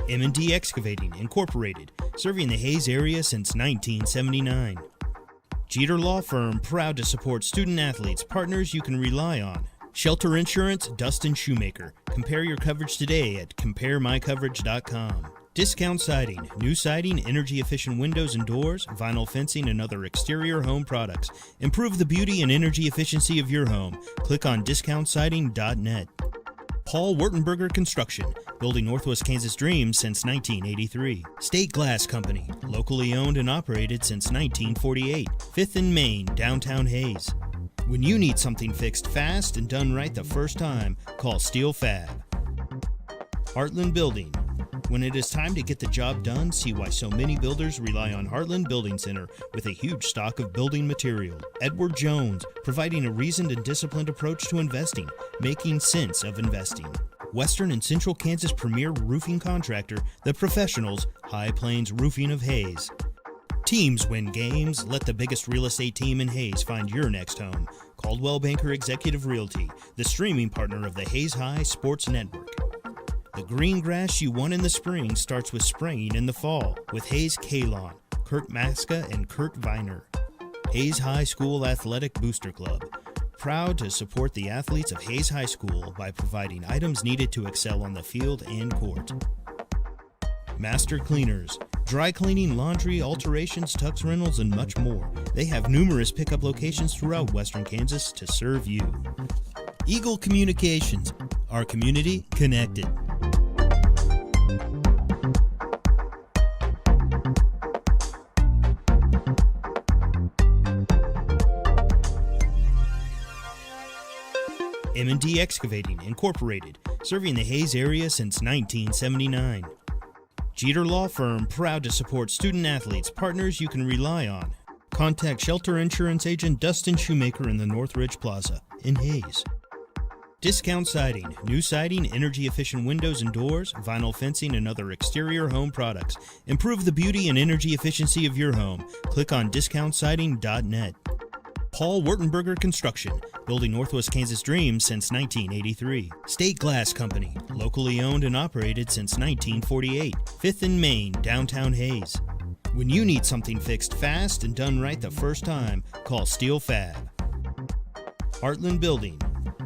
M&D Excavating, Incorporated, serving the Hayes area since 1979. Jeter Law Firm, proud to support student athletes, partners you can rely on. Shelter Insurance, Dustin Shoemaker. Compare your coverage today at CompareMyCoverage.com. Discount Siding, new siding, energy-efficient windows and doors, vinyl fencing, and other exterior home products. Improve the beauty and energy efficiency of your home. Click on DiscountSiding.net. Paul Wurtenberger Construction, building Northwest Kansas dreams since 1983. State Glass Company, locally owned and operated since 1948. 5th and Main, downtown Hayes. When you need something fixed fast and done right the first time, call Steel Fab. Heartland Building. When it is time to get the job done, see why so many builders rely on Heartland Building Center with a huge stock of building material. Edward Jones, providing a reasoned and disciplined approach to investing, making sense of investing. Western and Central Kansas premier roofing contractor, The Professionals, High Plains Roofing of Hayes. Teams win games. Let the biggest real estate team in Hayes find your next home. Caldwell Banker Executive Realty, the streaming partner of the Hayes High Sports Network. The green grass you want in the spring starts with spraying in the fall with Hayes K-Lawn, Kurt Maska and Kurt Viner. Hayes High School Athletic Booster Club, proud to support the athletes of Hayes High School by providing items needed to excel on the field and court. Master Cleaners, dry cleaning, laundry, alterations, tux rentals, and much more. They have numerous pickup locations throughout Western Kansas to serve you. Eagle Communications, our community connected. M&D Excavating, Incorporated, serving the Hayes area since 1979. Jeter Law Firm, proud to support student athletes, partners you can rely on. Contact Shelter Insurance agent Dustin Shoemaker in the Northridge Plaza in Hayes. Discount Siding, new siding, energy-efficient windows and doors, vinyl fencing, and other exterior home products. Improve the beauty and energy efficiency of your home. Click on DiscountSiding.net. Paul Wurtenberger Construction, building Northwest Kansas dreams since 1983. State Glass Company, locally owned and operated since 1948. 5th and Main, downtown Hayes. When you need something fixed fast and done right the first time, call Steel Fab. Heartland Building.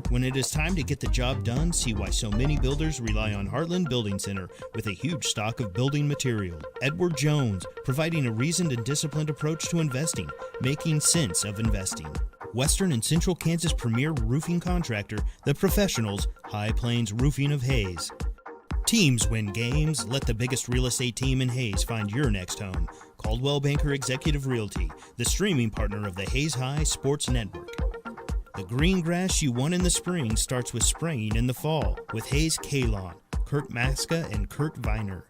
When it is time to get the job done, see why so many builders rely on Heartland Building Center with a huge stock of building material. Edward Jones, providing a reasoned and disciplined approach to investing, making sense of investing. Western and Central Kansas premier roofing contractor, The Professionals, High Plains Roofing of Hayes. Teams win games. Let the biggest real estate team in Hayes find your next home. Caldwell Banker Executive Realty, the streaming partner of the Hayes High Sports Network. The green grass you want in the spring starts with spraying in the fall with Hayes K-Lawn, Kurt Maska and Kurt Viner.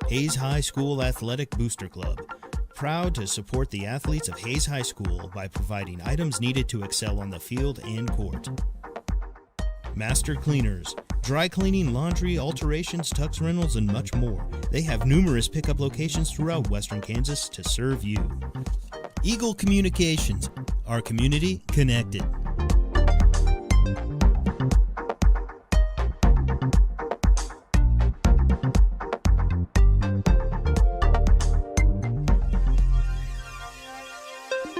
Hayes High School Athletic Booster Club, proud to support the athletes of Hayes High School by providing items needed to excel on the field and court. Master Cleaners, dry cleaning, laundry, alterations, tux rentals, and much more. They have numerous pickup locations throughout Western Kansas to serve you. Eagle Communications, our community connected.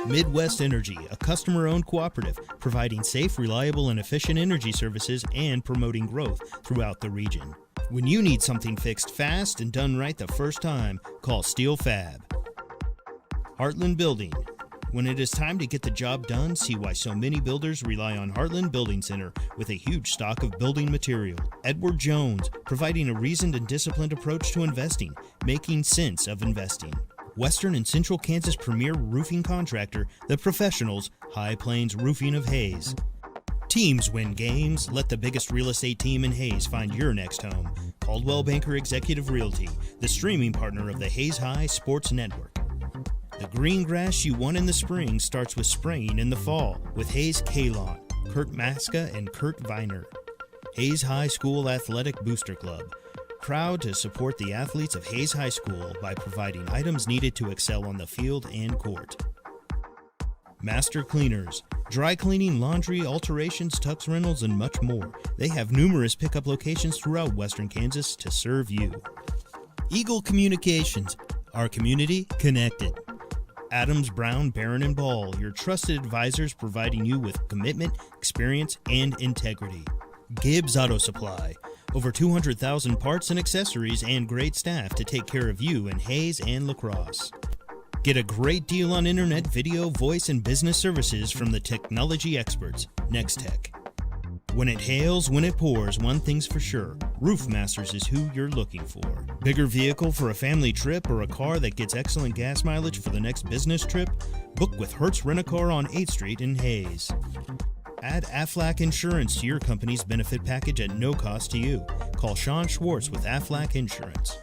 Midwest Energy, a customer-owned cooperative providing safe, reliable, and efficient energy services and promoting growth throughout the region. When you need something fixed fast and done right the first time, call Steel Fab. Heartland Building. When it is time to get the job done, see why so many builders rely on Heartland Building Center with a huge stock of building material. Edward Jones, providing a reasoned and disciplined approach to investing, making sense of investing. Western and Central Kansas premier roofing contractor, The Professionals, High Plains Roofing of Hayes. Teams win games. Let the biggest real estate team in Hayes find your next home. Caldwell Banker Executive Realty, the streaming partner of the Hayes High Sports Network. The green grass you want in the spring starts with spraying in the fall with Hayes K-Lawn, Kurt Maska and Kurt Viner. Hayes High School Athletic Booster Club, proud to support the athletes of Hayes High School by providing items needed to excel on the field and court. Master Cleaners, dry cleaning, laundry, alterations, tux rentals, and much more. They have numerous pickup locations throughout Western Kansas to serve you. Eagle Communications, our community connected. Adams, Brown, Barron, and Ball, your trusted advisors providing you with commitment, experience, and integrity. Gibbs Auto Supply, over 200,000 parts and accessories and great staff to take care of you in Hayes and La Crosse. Get a great deal on internet, video, voice, and business services from the technology experts, Nextech. When it hails, when it pours, one thing's for sure, Roof Masters is who you're looking for. Bigger vehicle for a family trip or a car that gets excellent gas mileage for the next business trip? Book with Hertz Rent-A-Car on 8th Street in Hayes. Add Aflac Insurance to your company's benefit package at no cost to you. Call Sean Schwartz with Aflac Insurance.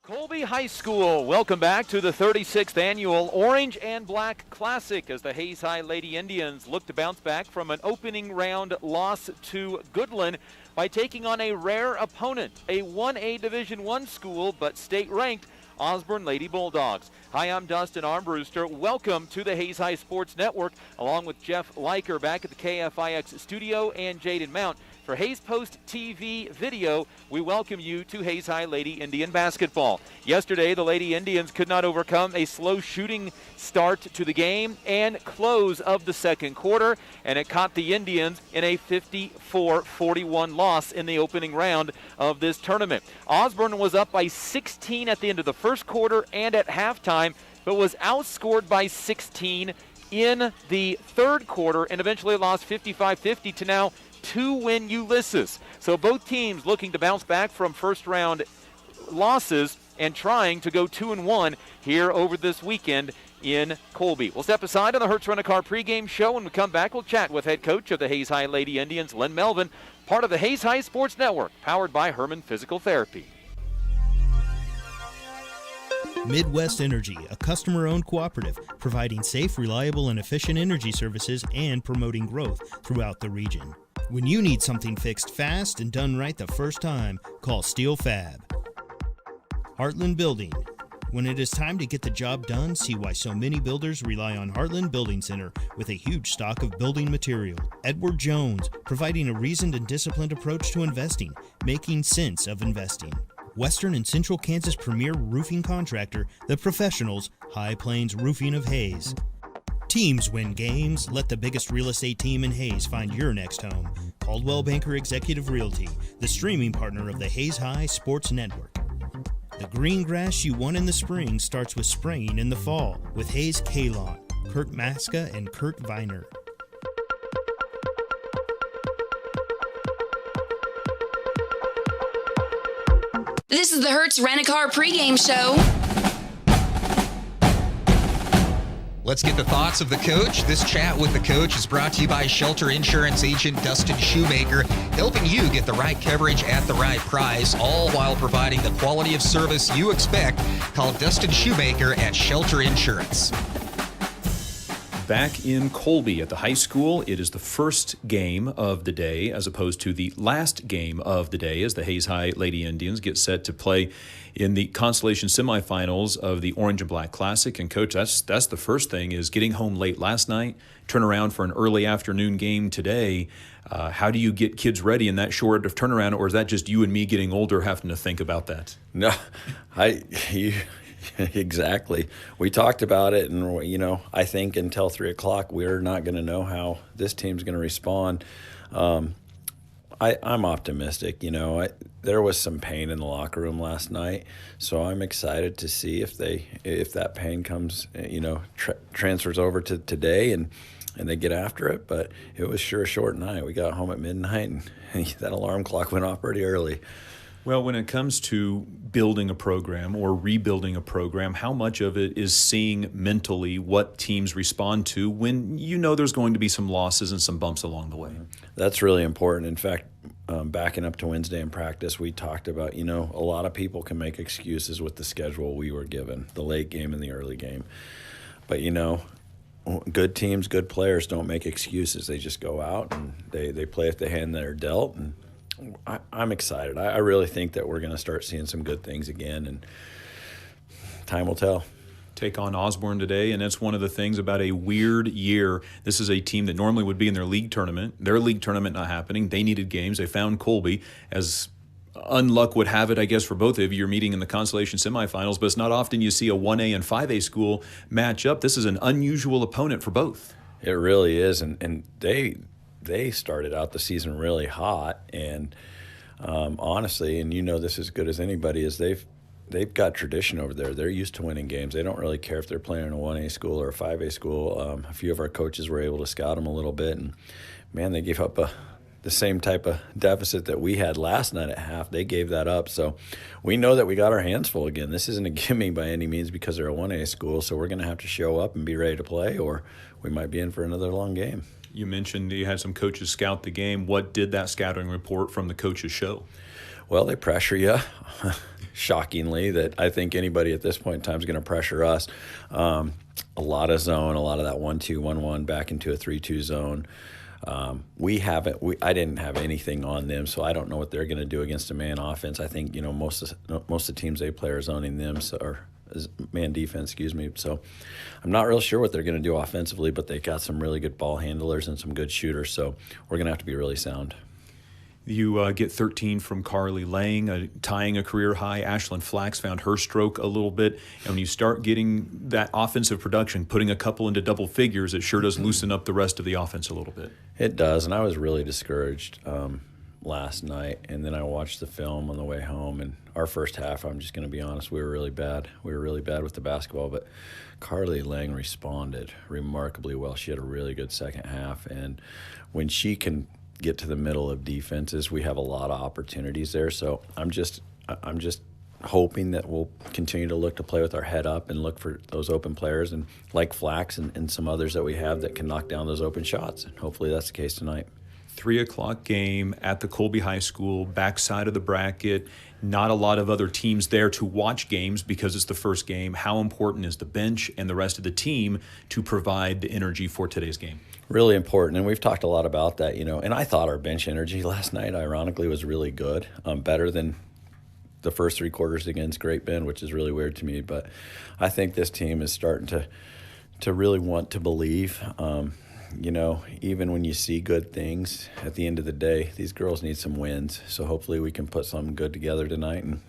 Colby High School, welcome back to the 36th annual Orange and Black Classic as the Hayes High Lady Indians look to bounce back from an opening round loss to Goodland by taking on a rare opponent, a 1A Division I school but state-ranked Osborne Lady Bulldogs. Hi, I'm Dustin Armbruster. Welcome to the Hayes High Sports Network, along with Jeff Leiker back at the KFIX studio and Jaden Mount. For Hayes Post TV video, we welcome you to Hayes High Lady Indian basketball. Yesterday, the Lady Indians could not overcome a slow shooting start to the game and close of the second quarter, and it caught the Indians in a 54-41 loss in the opening round of this tournament. Osborne was up by 16 at the end of the first quarter and at halftime, but was outscored by 16 in the third quarter and eventually lost 55-50 to now 2-win Ulysses. So both teams looking to bounce back from first round losses and trying to go 2-1 here over this weekend in Colby. We'll step aside on the Hertz Rent-A-Car pregame show. When we come back, we'll chat with head coach of the Hayes High Lady Indians, Lynn Melvin, part of the Hayes High Sports Network, powered by Herman Physical Therapy. Midwest Energy, a customer-owned cooperative providing safe, reliable, and efficient energy services and promoting growth throughout the region. When you need something fixed fast and done right the first time, call Steel Fab. Heartland Building. When it is time to get the job done, see why so many builders rely on Heartland Building Center with a huge stock of building material. Edward Jones, providing a reasoned and disciplined approach to investing, making sense of investing. Western and Central Kansas premier roofing contractor, The Professionals, High Plains Roofing of Hayes. Teams win games. Let the biggest real estate team in Hayes find your next home. Caldwell Banker Executive Realty, the streaming partner of the Hayes High Sports Network. The green grass you want in the spring starts with spraying in the fall with Hayes K-Lawn, Kurt Maska and Kurt Viner. This is the Hertz Rent-A-Car pregame show. Let's get the thoughts of the coach. This chat with the coach is brought to you by Shelter Insurance agent Dustin Shoemaker, helping you get the right coverage at the right price, all while providing the quality of service you expect. Call Dustin Shoemaker at Shelter Insurance. back in Colby at the high school. It is the first game of the day as opposed to the last game of the day as the Hayes High Lady Indians get set to play in the consolation semifinals of the Orange and Black Classic. And Coach, that's the first thing, is getting home late last night, turn around for an early afternoon game today. How do you get kids ready in that short of turnaround, or is that just you and me getting older having to think about that? No, exactly. We talked about it, and I think until 3 o'clock we're not going to know how this team's going to respond. I'm optimistic. There was some pain in the locker room last night, so I'm excited to see if that pain comes, transfers over to today and they get after it. But it was sure a short night. We got home at midnight, and that alarm clock went off pretty early. Well, when it comes to building a program or rebuilding a program, how much of it is seeing mentally what teams respond to when there's going to be some losses and some bumps along the way? That's really important. In fact, backing up to Wednesday in practice, we talked about, a lot of people can make excuses with the schedule we were given, the late game and the early game. But, good teams, good players don't make excuses. They just go out and they play with the hand that are dealt, and I'm excited. I really think that we're going to start seeing some good things again, and time will tell. Take on Osborne today, and that's one of the things about a weird year. This is a team that normally would be in their league tournament. Their league tournament not happening. They needed games. They found Colby. As unluck would have it, I guess, for both of you, you're meeting in the consolation semifinals, but it's not often you see a 1A and 5A school match up. This is an unusual opponent for both. It really is, and they started out the season really hot, and honestly, and this as good as anybody, is they've got tradition over there. They're used to winning games. They don't really care if they're playing in a 1A school or a 5A school. A few of our coaches were able to scout them a little bit, and man, they gave up the same type of deficit that we had last night at half. They gave that up, so we know that we got our hands full again. This isn't a gimme by any means because they're a 1A school, so we're going to have to show up and be ready to play, or we might be in for another long game. You mentioned you had some coaches scout the game. What did that scouting report from the coaches show? Well, they pressure you. Shockingly, that I think anybody at this point in time is going to pressure us. A lot of zone, a lot of that 1-2, 1-1 back into a 3-2 zone. I didn't have anything on them, so I don't know what they're going to do against a man offense. I think most of the teams they play are zoning them, or man defense, So I'm not real sure what they're going to do offensively, but they got some really good ball handlers and some good shooters, so we're going to have to be really sound. You get 13 from Carly Lang, tying a career high. Ashlyn Flax found her stroke a little bit. And when you start getting that offensive production, putting a couple into double figures, it sure does loosen up the rest of the offense a little bit. It does, and I was really discouraged last night. And then I watched the film on the way home, and our first half, I'm just going to be honest, we were really bad. We were really bad with the basketball, but Carly Lang responded remarkably well. She had a really good second half, and when she can get to the middle of defenses, we have a lot of opportunities there. So I'm just hoping that we'll continue to look to play with our head up and look for those open players, and like Flax and some others that we have that can knock down those open shots. And hopefully that's the case tonight. 3 o'clock game at the Colby High School, backside of the bracket. Not a lot of other teams there to watch games because it's the first game. How important is the bench and the rest of the team to provide the energy for today's game? Really important, and we've talked a lot about that, and I thought our bench energy last night, ironically, was really good, better than the first 3 quarters against Great Bend, which is really weird to me, but I think this team is starting to really want to believe. Even when you see good things, at the end of the day, these girls need some wins, so hopefully we can put something good together tonight and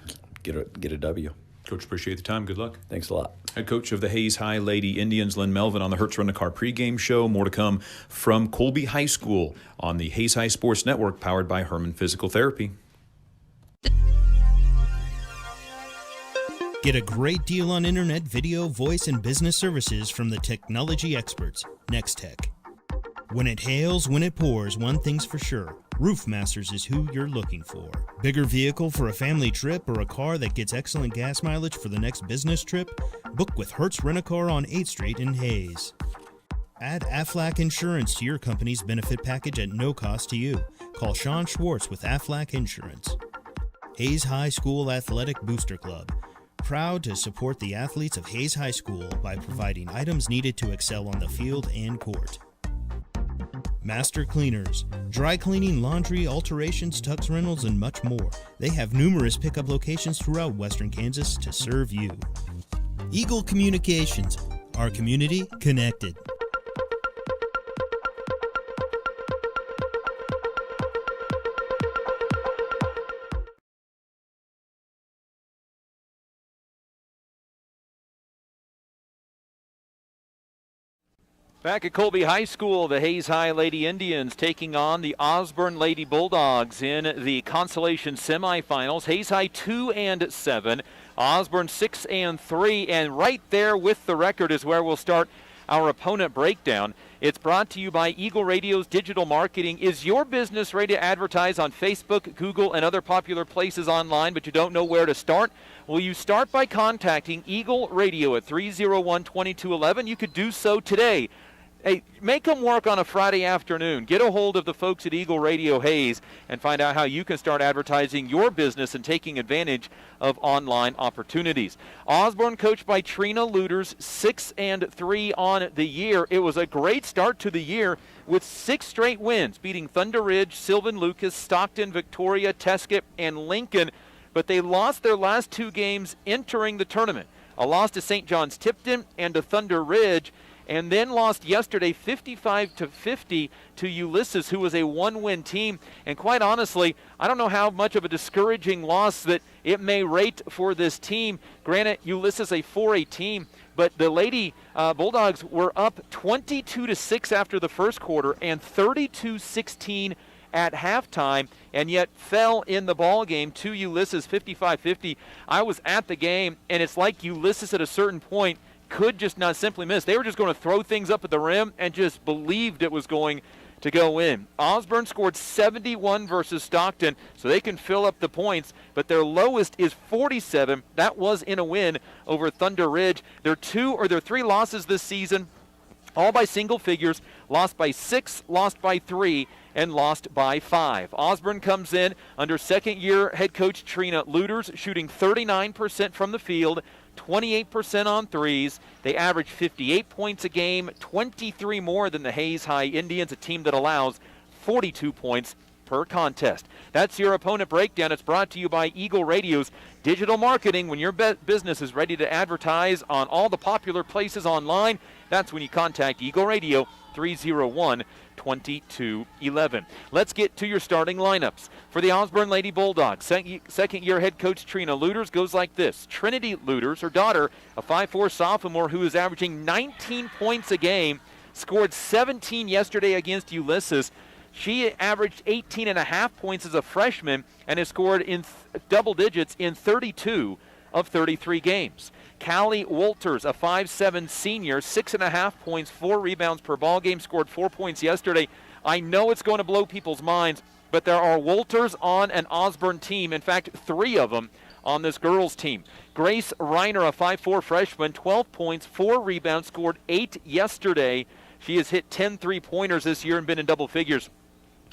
get a W. Coach, appreciate the time. Good luck. Thanks a lot. Head coach of the Hayes High Lady Indians, Lynn Melvin, on the Hertz Rent-A-Car pregame show. More to come from Colby High School on the Hayes High Sports Network, powered by Herman Physical Therapy. Get a great deal on internet, video, voice, and business services from the technology experts, Nextech. When it hails, when it pours, one thing's for sure. Roofmasters is who you're looking for. Bigger vehicle for a family trip or a car that gets excellent gas mileage for the next business trip? Book with Hertz Rent-A-Car on 8th Street in Hayes. Add Aflac Insurance to your company's benefit package at no cost to you. Call Sean Schwartz with Aflac Insurance. Hayes High School Athletic Booster Club. Proud to support the athletes of Hayes High School by providing items needed to excel on the field and court. Master Cleaners, dry cleaning, laundry, alterations, tux rentals, and much more. They have numerous pickup locations throughout western Kansas to serve you. Eagle Communications, our community connected. Back at Colby High School, the Hayes High Lady Indians taking on the Osborne Lady Bulldogs in the consolation semifinals. Hayes High 2-7, Osborne 6-3, and right there with the record is where we'll start our opponent breakdown. It's brought to you by Eagle Radio's digital marketing. Is your business ready to advertise on Facebook, Google, and other popular places online, but you don't know where to start? Will you start by contacting Eagle Radio at 301-2211? You could do so today. Hey, make them work on a Friday afternoon. Get a hold of the folks at Eagle Radio Hayes and find out how you can start advertising your business and taking advantage of online opportunities. Osborne, coached by Trina Luters, 6-3 on the year. It was a great start to the year with 6 straight wins, beating Thunder Ridge, Sylvan Lucas, Stockton, Victoria, Teskett, and Lincoln. But they lost their last 2 games entering the tournament. A loss to St. John's Tipton and to Thunder Ridge, and then lost yesterday 55-50 to Ulysses, who was a 1-win team. And quite honestly, I don't know how much of a discouraging loss that it may rate for this team. Granted, Ulysses a 4A team, but the Lady Bulldogs were up 22-6 after the first quarter and 32-16 at halftime, and yet fell in the ball game to Ulysses 55-50. I was at the game, and it's like Ulysses at a certain point could just not simply miss. They were just going to throw things up at the rim and just believed it was going to go in. Osborne scored 71 versus Stockton, so they can fill up the points, but their lowest is 47. That was in a win over Thunder Ridge. Their 3 losses this season, all by single figures, lost by 6, lost by 3, and lost by 5. Osborne comes in under second-year head coach Trina Luters, shooting 39% from the field, 28% on threes. They average 58 points a game, 23 more than the Hayes High Indians, a team that allows 42 points per contest. That's your opponent breakdown. It's brought to you by Eagle Radio's digital marketing. When your business is ready to advertise on all the popular places online, that's when you contact Eagle Radio, 301-2211. Let's get to your starting lineups. For the Osborne Lady Bulldogs, second-year head coach Trina Luters goes like this. Trinity Luters, her daughter, a 5'4 sophomore who is averaging 19 points a game, scored 17 yesterday against Ulysses. She averaged 18.5 points as a freshman and has scored in double digits in 32 of 33 games. Callie Walters, a 5'7 senior, 6.5 points, 4 rebounds per ball game, scored 4 points yesterday. I know it's going to blow people's minds, but there are Walters on an Osborne team. In fact, 3 of them on this girls' team. Grace Reiner, a 5'4 freshman, 12 points, 4 rebounds, scored 8 yesterday. She has hit 10 3-pointers this year and been in double figures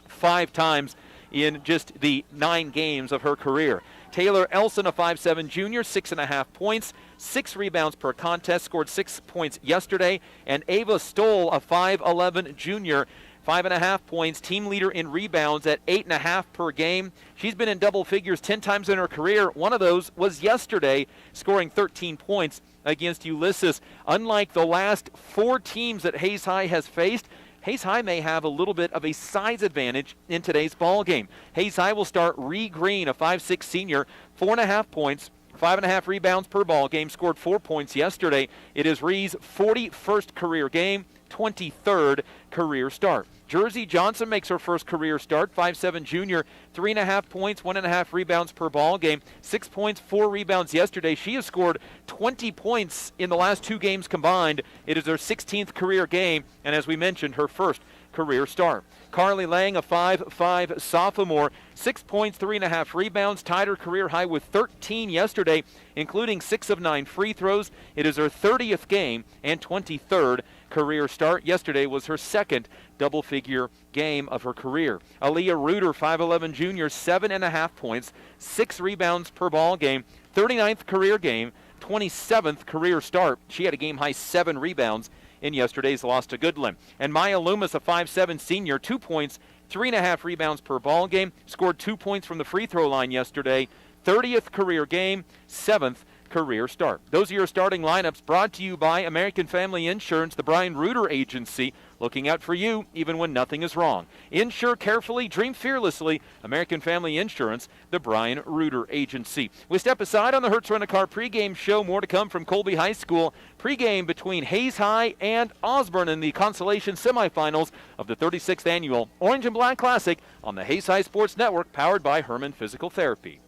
5 times in just the 9 games of her career. Taylor Elson, a 5'7 junior, 6.5 points, 6 rebounds per contest, scored 6 points yesterday. And Ava Stoll, a 5'11 junior, 5.5 points, team leader in rebounds at 8.5 per game. She's been in double figures 10 times in her career. One of those was yesterday, scoring 13 points against Ulysses. Unlike the last 4 teams that Hayes High has faced, Hayes High may have a little bit of a size advantage in today's ball game. Hayes High will start Ree Green, a 5'6 senior, 4.5 points, 5.5 rebounds per ball game, scored 4 points yesterday. It is Ree's 41st career game, 23rd career start. Jersey Johnson makes her first career start, 5'7 junior, 3.5 points, 1.5 rebounds per ball game, 6 points, 4 rebounds yesterday. She has scored 20 points in the last 2 games combined. It is her 16th career game, and as we mentioned, her first career start. Carly Lang, a 5'5 sophomore, 6 points, 3.5 rebounds, tied her career high with 13 yesterday, including 6 of 9 free throws. It is her 30th game and 23rd career start. Yesterday was her second double-figure game of her career. Aaliyah Reuter, 5'11 junior, 7.5 points, 6 rebounds per ball game, 39th career game, 27th career start. She had a game-high 7 rebounds in yesterday's loss to Goodland. And Maya Loomis, a 5'7 senior, 2 points, 3.5 rebounds per ball game, scored 2 points from the free throw line yesterday. 30th career game, 7th career start. Those are your starting lineups, brought to you by American Family Insurance, the Brian Reuter Agency, looking out for you even when nothing is wrong. Insure carefully, dream fearlessly. American Family Insurance, the Brian Reuter Agency. We step aside on the Hertz Rent-A-Car pregame show. More to come from Colby High School. Pregame between Hayes High and Osborne in the consolation semifinals of the 36th annual Orange and Black Classic on the Hayes High Sports Network, powered by Herman Physical Therapy.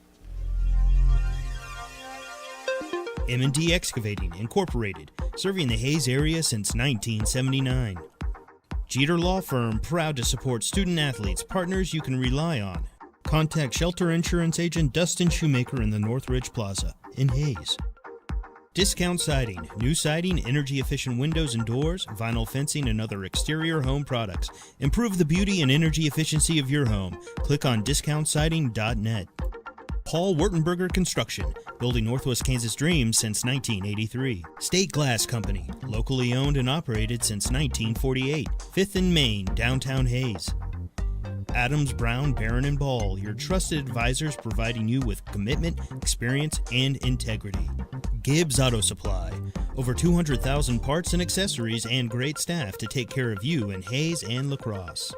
M&D Excavating, Incorporated, serving the Hayes area since 1979. Jeter Law Firm, proud to support student-athletes, partners you can rely on. Contact Shelter Insurance Agent Dustin Shoemaker in the Northridge Plaza in Hayes. Discount Siding, new siding, energy-efficient windows and doors, vinyl fencing, and other exterior home products. Improve the beauty and energy efficiency of your home. Click on discountsiding.net. Paul Wurtenberger Construction, building Northwest Kansas dreams since 1983. State Glass Company, locally owned and operated since 1948. 5th and Main, downtown Hayes. Adams, Brown, Barron & Ball, your trusted advisors providing you with commitment, experience, and integrity. Gibbs Auto Supply, over 200,000 parts and accessories and great staff to take care of you in Hayes and La Crosse.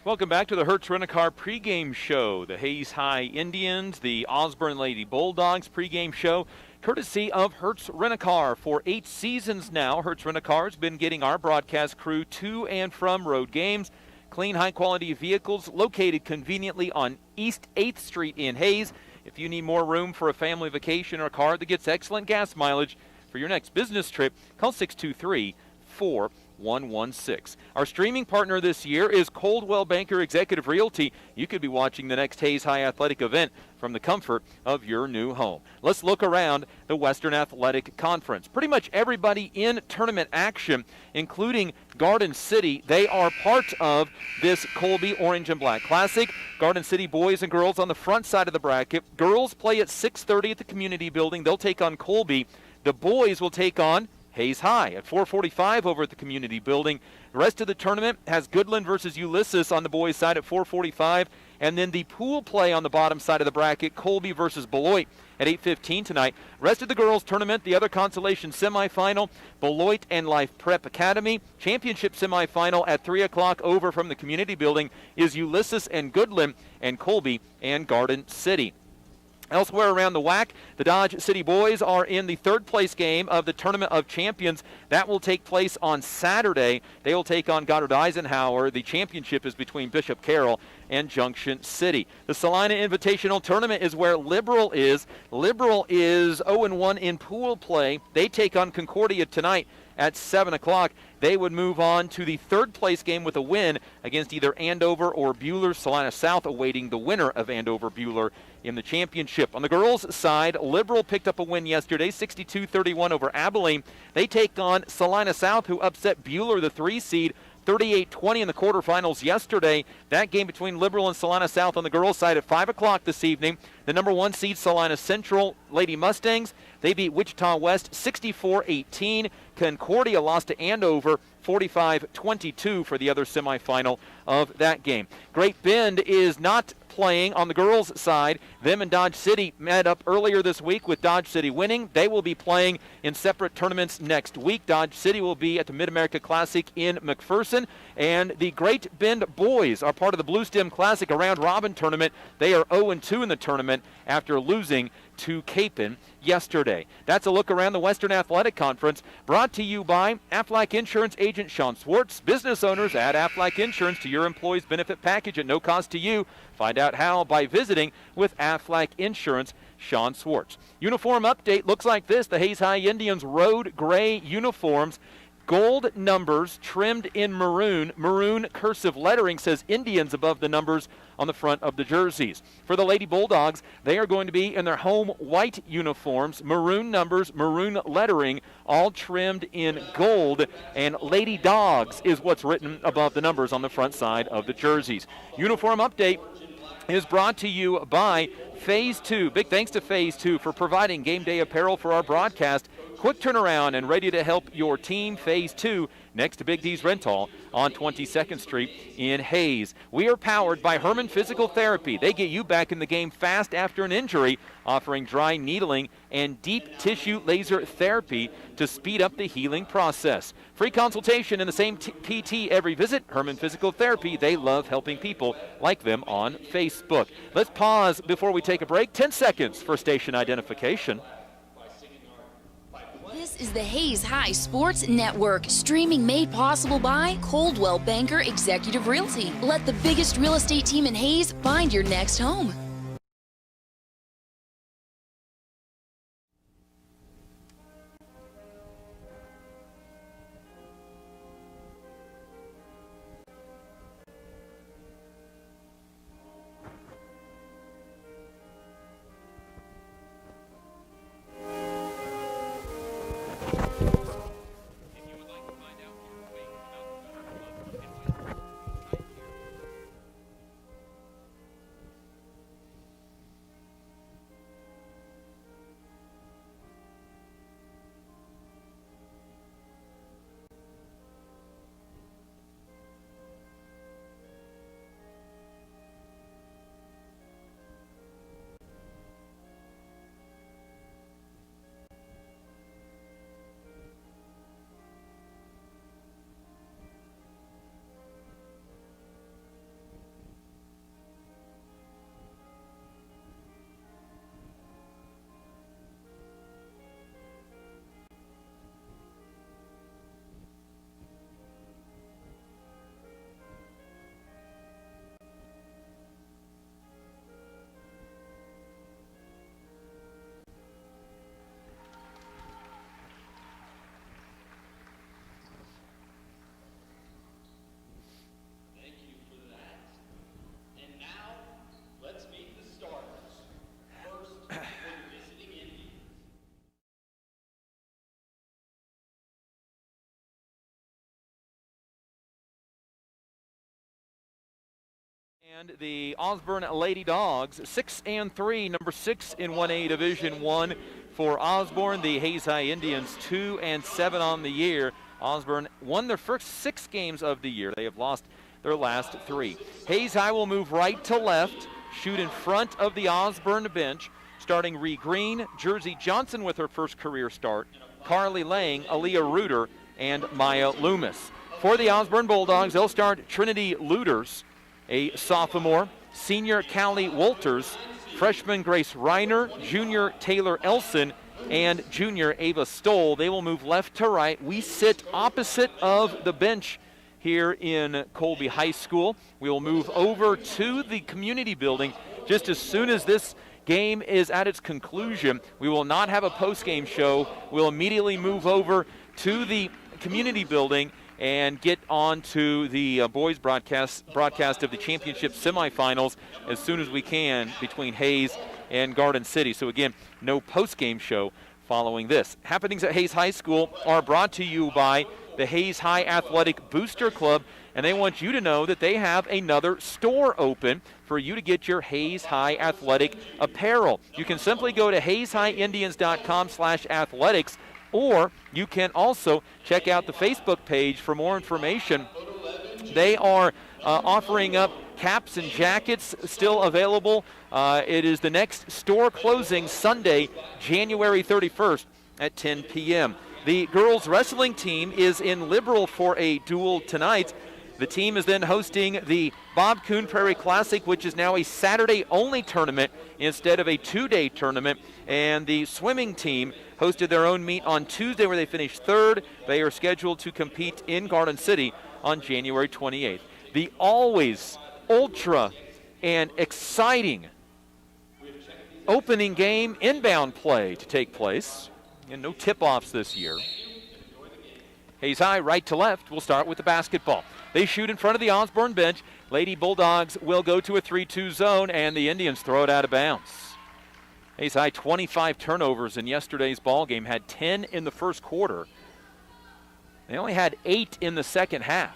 Welcome back to the Hertz Rent-A-Car pregame show. The Hayes High Indians, the Osborne Lady Bulldogs pregame show, courtesy of Hertz Rent-A-Car. For 8 seasons now, Hertz Rent-A-Car has been getting our broadcast crew to and from road games. Clean, high-quality vehicles located conveniently on East 8th Street in Hayes. If you need more room for a family vacation or a car that gets excellent gas mileage for your next business trip, call 623-4116. Our streaming partner this year is Coldwell Banker Executive Realty. You could be watching the next Hayes High athletic event from the comfort of your new home. Let's look around the Western Athletic Conference. Pretty much everybody in tournament action, including Garden City. They are part of this Colby Orange and Black Classic. Garden City boys and girls on the front side of the bracket. Girls play at 6:30 at the community building. They'll take on Colby. The boys will take on Hayes High at 4:45 over at the community building. The rest of the tournament has Goodland versus Ulysses on the boys' side at 4:45, and then the pool play on the bottom side of the bracket, Colby versus Beloit at 8:15 tonight. Rest of the girls' tournament, the other consolation semifinal, Beloit and Life Prep Academy. Championship semifinal at 3 o'clock over from the community building is Ulysses and Goodland, and Colby and Garden City. Elsewhere around the WAC, the Dodge City boys are in the third-place game of the Tournament of Champions. That will take place on Saturday. They will take on Goddard Eisenhower. The championship is between Bishop Carroll and Junction City. The Salina Invitational Tournament is where Liberal is. Liberal is 0-1 in pool play. They take on Concordia tonight at 7 o'clock. They would move on to the third-place game with a win against either Andover or Buhler. Salina South awaiting the winner of Andover-Buhler in the championship. On the girls' side, Liberal picked up a win yesterday, 62-31 over Abilene. They take on Salina South, who upset Buhler, the 3 seed, 38-20 in the quarterfinals yesterday. That game between Liberal and Salina South on the girls' side at 5 o'clock this evening. The number 1 seed, Salina Central Lady Mustangs, they beat Wichita West 64-18. Concordia lost to Andover 45-22 for the other semifinal of that game. Great Bend is not playing on the girls' side. Them and Dodge City met up earlier this week with Dodge City winning. They will be playing in separate tournaments next week. Dodge City will be at the Mid-America Classic in McPherson. And the Great Bend boys are part of the Blue Stem Classic, a round-robin tournament. They are 0-2 in the tournament after losing to Capon yesterday. That's a look around the Western Athletic Conference, brought to you by Aflac Insurance Agent Sean Swartz. Business owners, add Aflac Insurance to your employees' benefit package at no cost to you. Find out how by visiting with Aflac Insurance, Sean Swartz. Uniform update looks like this. The Hayes High Indians road gray uniforms. gold numbers trimmed in maroon. Maroon cursive lettering says Indians above the numbers on the front of the jerseys. For the Lady Bulldogs, they are going to be in their home white uniforms, maroon numbers, maroon lettering, all trimmed in gold, and Lady Dogs is what's written above the numbers on the front side of the jerseys. Uniform update is brought to you by Phase 2. Big thanks to Phase 2 for providing game day apparel for our broadcast. Quick turnaround and ready to help your team. Phase 2 next to Big D's Rental on 22nd Street in Hayes. We are powered by Herman Physical Therapy. They get you back in the game fast after an injury, offering dry needling and deep tissue laser therapy to speed up the healing process. Free consultation and the same PT every visit. Herman Physical Therapy, they love helping people like them on Facebook. Let's pause before we take a break. 10 seconds for station identification. This is the Hayes High Sports Network, streaming made possible by Coldwell Banker Executive Realty. Let the biggest real estate team in Hayes find your next home. And the Osborne Lady Dogs, 6-3, number 6 in 1A Division 1 for Osborne. The Hayes High Indians, 2-7 on the year. Osborne won their first 6 games of the year. They have lost their last 3. Hayes High will move right to left, shoot in front of the Osborne bench, starting Ree Green, Jersey Johnson with her first career start, Carly Lang, Aaliyah Reuter, and Maya Loomis. For the Osborne Bulldogs, they'll start Trinity Luders, a sophomore, senior Callie Walters, freshman Grace Reiner, junior Taylor Elson, and junior Ava Stoll. They will move left to right. We sit opposite of the bench here in Colby High School. We will move over to the community building just as soon as this game is at its conclusion. We will not have a post-game show. We'll immediately move over to the community building and get on to the boys broadcast of the championship semifinals as soon as we can between Hayes and Garden City. So again, no post-game show following this. Happenings at Hayes High School are brought to you by the Hayes High Athletic Booster Club, and they want you to know that they have another store open for you to get your Hayes High Athletic apparel. You can simply go to hayeshighIndians.com/athletics, or you can also check out the Facebook page for more information. They are offering up caps and jackets still available. It is the next store closing Sunday, January 31st at 10 p.m. The girls wrestling team is in Liberal for a duel tonight. The team is then hosting the Bob Kuhn Prairie Classic, which is now a Saturday-only tournament instead of a 2-day tournament. And the swimming team hosted their own meet on Tuesday where they finished 3rd. They are scheduled to compete in Garden City on January 28th. The always ultra and exciting opening game inbound play to take place. And no tip-offs this year. Hayes High, right to left. We'll start with the basketball. They shoot in front of the Osborne bench. Lady Bulldogs will go to a 3-2 zone, and the Indians throw it out of bounds. Hayes High, 25 turnovers in yesterday's ball game, had 10 in the first quarter. They only had 8 in the second half.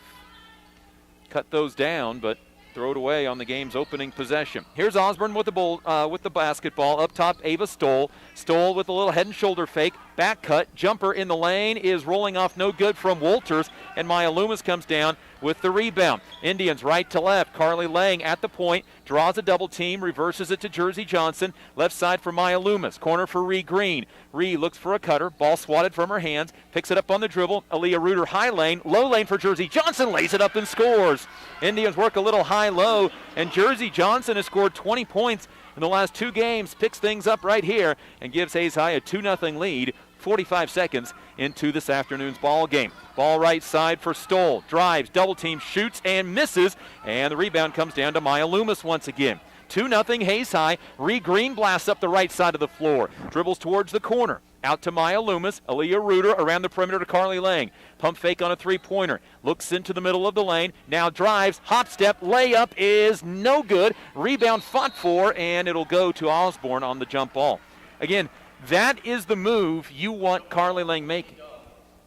Cut those down, but throw it away on the game's opening possession. Here's Osborne with the basketball. Up top, Ava Stoll. Stoll with a little head and shoulder fake. Back cut. Jumper in the lane is rolling off no good from Walters. And Maya Loomis comes down with the rebound. Indians right to left. Carly Lang at the point. Draws a double team. Reverses it to Jersey Johnson. Left side for Maya Loomis. Corner for Ree Green. Ree looks for a cutter. Ball swatted from her hands. Picks it up on the dribble. Aaliyah Reuter high lane. Low lane for Jersey Johnson. Lays it up and scores. Indians work a little high-low. And Jersey Johnson has scored 20 points in the last 2 games. Picks things up right here and gives Hayes High a 2-0 lead. 45 seconds into this afternoon's ball game. Ball right side for Stoll. Drives, double team, shoots, and misses. And the rebound comes down to Maya Loomis once again. 2-0 Hayes High. Ree Green blasts up the right side of the floor. Dribbles towards the corner. Out to Maya Loomis. Aaliyah Reuter around the perimeter to Carly Lang. Pump fake on a three-pointer. Looks into the middle of the lane. Now drives. Hop step. Layup is no good. Rebound fought for, and it'll go to Osborne on the jump ball. Again, that is the move you want Carly Lang making.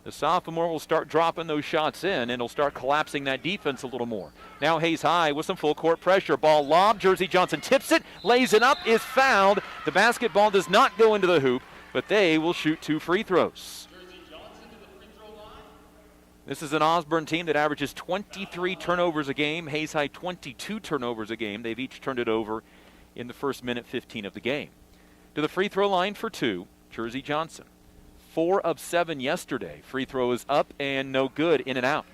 The sophomore will start dropping those shots in, and it'll start collapsing that defense a little more. Now Hayes High with some full court pressure. Ball lob. Jersey Johnson tips it, lays it up, is fouled. The basketball does not go into the hoop, but they will shoot 2 free throws. This is an Osborne team that averages 23 turnovers a game. Hayes High 22 turnovers a game. They've each turned it over in the first minute 15 of the game. To the free throw line for 2, Jersey Johnson. 4 of 7 yesterday. Free throw is up and no good, in and out.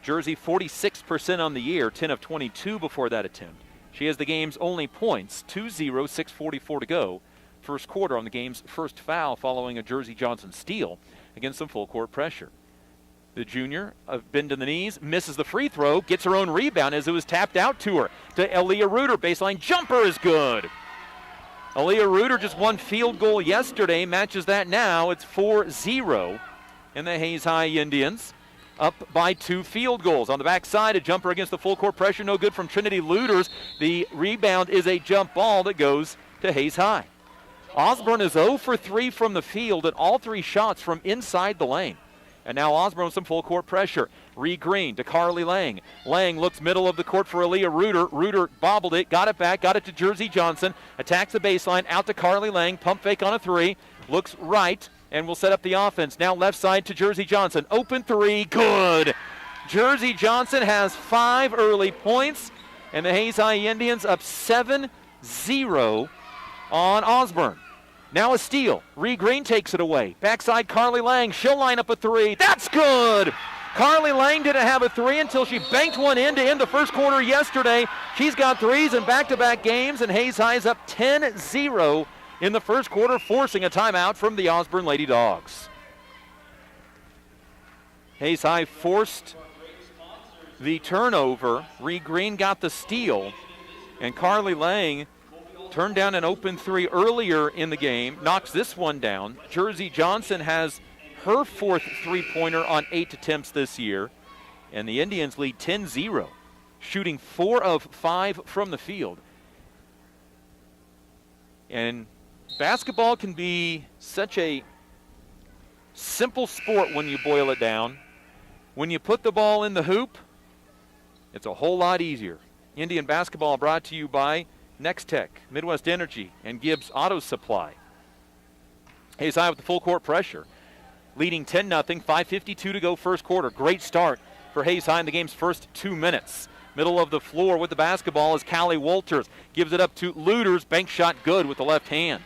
Jersey 46% on the year, 10 of 22 before that attempt. She has the game's only points, 2-0, 6:44 to go. First quarter on the game's first foul following a Jersey Johnson steal against some full court pressure. The junior, a bend to the knees, misses the free throw, gets her own rebound as it was tapped out to her. To Aaliyah Reuter, baseline jumper is good. Aaliyah Reuter just 1 field goal yesterday, matches that now. It's 4-0 in the Hayes High Indians, up by 2 field goals. On the backside, a jumper against the full court pressure, no good from Trinity Luters. The rebound is a jump ball that goes to Hayes High. Osborne is 0 for 3 from the field, and all 3 shots from inside the lane. And now Osborne with some full court pressure. Ree Green to Carly Lang. Lang looks middle of the court for Aaliyah Reuter. Reuter bobbled it, got it back, got it to Jersey Johnson. Attacks the baseline, out to Carly Lang. Pump fake on a 3. Looks right, and will set up the offense. Now left side to Jersey Johnson. Open 3, good. Jersey Johnson has 5 early points, and the Hayes High Indians up 7-0 on Osborne. Now a steal. Ree Green takes it away. Backside Carly Lang. She'll line up a 3. That's good. Carly Lang didn't have a 3 until she banked one in to end the first quarter yesterday. She's got 3s in back-to-back games, and Hayes High is up 10-0 in the first quarter, forcing a timeout from the Osborne Lady Dogs. Hayes High forced the turnover. Ree Green got the steal, and Carly Lang turned down an open 3 earlier in the game, knocks this one down. Jersey Johnson has her 4th three-pointer on 8 attempts this year, and the Indians lead 10-0, shooting 4 of 5 from the field. And basketball can be such a simple sport when you boil it down. When you put the ball in the hoop, it's a whole lot easier. Indian basketball brought to you by Next Tech, Midwest Energy, and Gibbs Auto Supply. Hayes High with the full court pressure, leading 10-0, 5:52 to go first quarter. Great start for Hayes High in the game's first 2 minutes. Middle of the floor with the basketball is Callie Walters. Gives it up to Luters. Bank shot good with the left hand.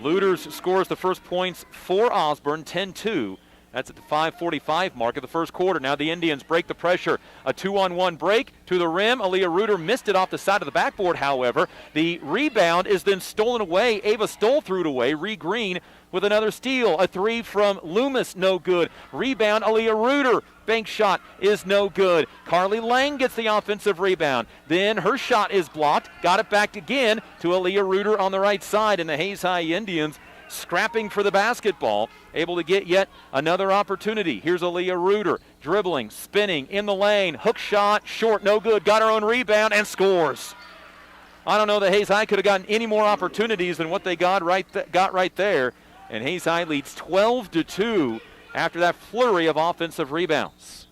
Luters scores the first points for Osborne, 10-2. That's at the 5:45 mark of the first quarter. Now the Indians break the pressure. A 2-on-1 break to the rim. Aaliyah Reuter missed it off the side of the backboard, however. The rebound is then stolen away. Ava Stoll threw it away. Ree Green with another steal. A 3 from Loomis, no good. Rebound, Aaliyah Reuter. Bank shot is no good. Carly Lang gets the offensive rebound. Then her shot is blocked. Got it back again to Aaliyah Reuter on the right side, and the Hayes High Indians scrapping for the basketball, able to get yet another opportunity. Here's Aaliyah Reuter, dribbling, spinning, in the lane, hook shot, short, no good, got her own rebound, and scores. I don't know that Hayes High could have gotten any more opportunities than what they got right there, and Hayes High leads 12-2 after that flurry of offensive rebounds.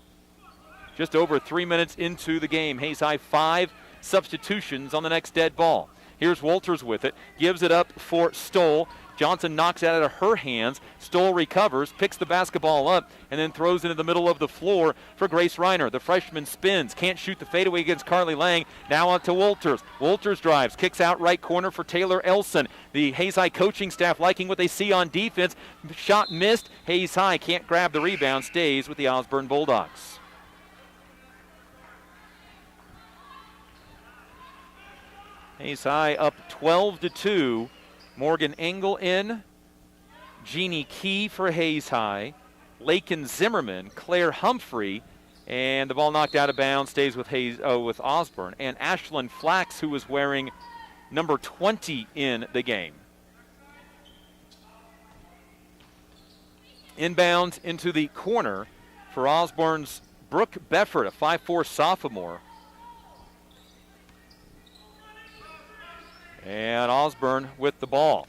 Just over 3 minutes into the game, Hayes High 5 substitutions on the next dead ball. Here's Walters with it, gives it up for Stoll. Johnson knocks it out of her hands. Stoll recovers, picks the basketball up, and then throws into the middle of the floor for Grace Reiner. The freshman spins, can't shoot the fadeaway against Carly Lang. Now on to Walters. Walters drives, kicks out right corner for Taylor Elson. The Hayes High coaching staff liking what they see on defense. Shot missed. Hayes High can't grab the rebound, stays with the Osborne Bulldogs. Hayes High up 12-2. Morgan Engel in, Jeannie Key for Hayes High, Lakin Zimmerman, Claire Humphrey, and the ball knocked out of bounds, stays with with Osborne, and Ashlyn Flax, who was wearing number 20 in the game. Inbound into the corner for Osborne's Brooke Befford, a 5'4" sophomore. And Osborne with the ball.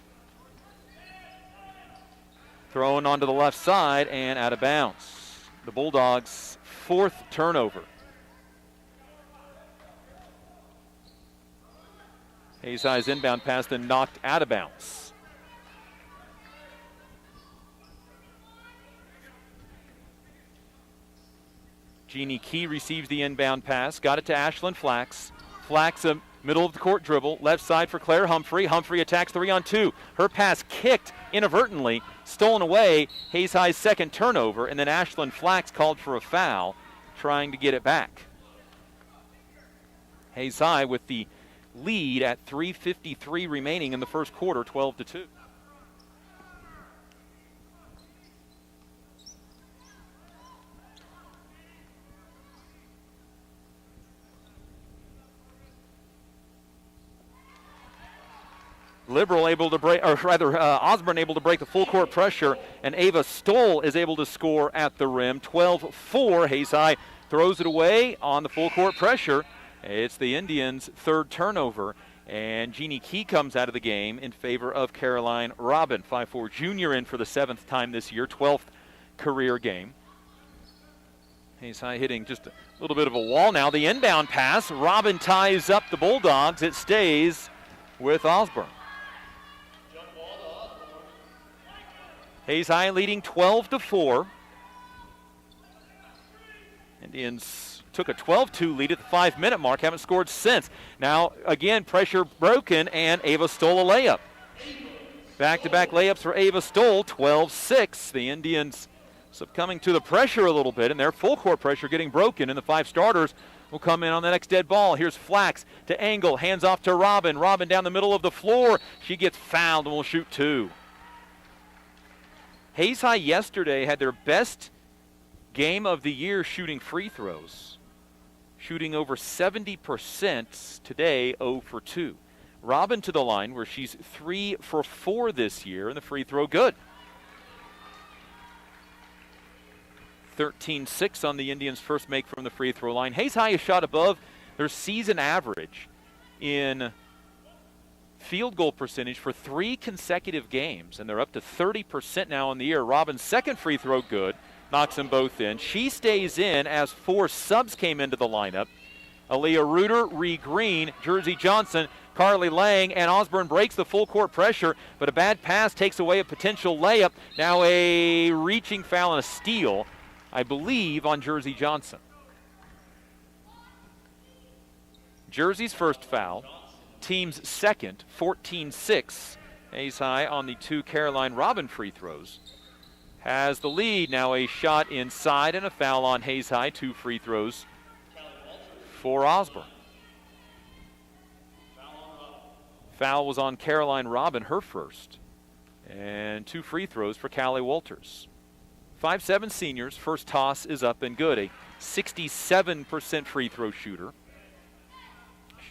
Thrown onto the left side and out of bounds. The Bulldogs' 4th turnover. Hayes High's inbound pass then knocked out of bounds. Jeannie Key receives the inbound pass, got it to Ashlyn Flax. Flax, a middle of the court dribble, left side for Claire Humphrey. Humphrey attacks 3-on-2. Her pass kicked inadvertently, stolen away. Hayes High's 2nd turnover, and then Ashlyn Flax called for a foul, trying to get it back. Hayes High with the lead at 3:53 remaining in the first quarter, 12-2. Liberal able to break, or rather Osborne able to break the full court pressure, and Ava Stoll is able to score at the rim. 12-4, Hayes High throws it away on the full court pressure. It's the Indians' 3rd turnover, and Jeannie Key comes out of the game in favor of Caroline Robin, 5'4" junior, in for the 7th time this year, 12th career game. Hayes High hitting just a little bit of a wall now. The inbound pass, Robin ties up the Bulldogs. It stays with Osborne. Hayes High leading 12-4. Indians took a 12-2 lead at the 5-minute mark, haven't scored since. Now, again, pressure broken, and Ava Stoll a layup. Back-to-back layups for Ava Stoll, 12-6. The Indians succumbing to the pressure a little bit, and their full court pressure getting broken, and the 5 starters will come in on the next dead ball. Here's Flax to Engel, hands off to Robin. Robin down the middle of the floor. She gets fouled and will shoot 2. Hayes High yesterday had their best game of the year shooting free throws, shooting over 70%. Today, 0 for 2. Robin to the line where she's 3 for 4 this year, and the free throw good. 13-6 on the Indians' first make from the free throw line. Hayes High has shot above their season average in field goal percentage for 3 consecutive games, and they're up to 30% now on the year. Robin's 2nd free throw good, knocks them both in. She stays in as 4 subs came into the lineup. Aaliyah Reuter, Ree Green, Jersey Johnson, Carly Lang, and Osborne breaks the full court pressure, but a bad pass takes away a potential layup. Now a reaching foul and a steal, I believe, on Jersey Johnson. Jersey's first foul, team's 2nd, 14-6. Hayes High on the 2 Caroline Robin free throws has the lead. Now a shot inside and a foul on Hayes High. 2 free throws for Osborne. Foul was on Caroline Robin, her first. And 2 free throws for Callie Walters. 5'7" seniors, first toss is up and good. A 67% free throw shooter.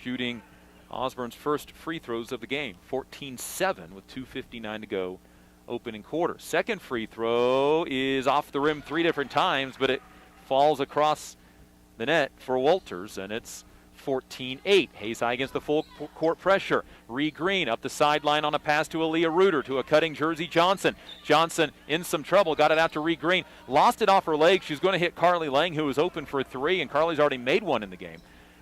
Shooting Osborne's first free throws of the game. 14-7 with 2:59 to go opening quarter. Second free throw is off the rim 3 different times, but it falls across the net for Walters, and it's 14-8. Hayes High against the full court pressure. Ree Green up the sideline on a pass to Aaliyah Reuter to a cutting Jersey Johnson. Johnson in some trouble, got it out to Ree Green. Lost it off her leg. She's going to hit Carly Lang, who was open for a 3, and Carly's already made one in the game.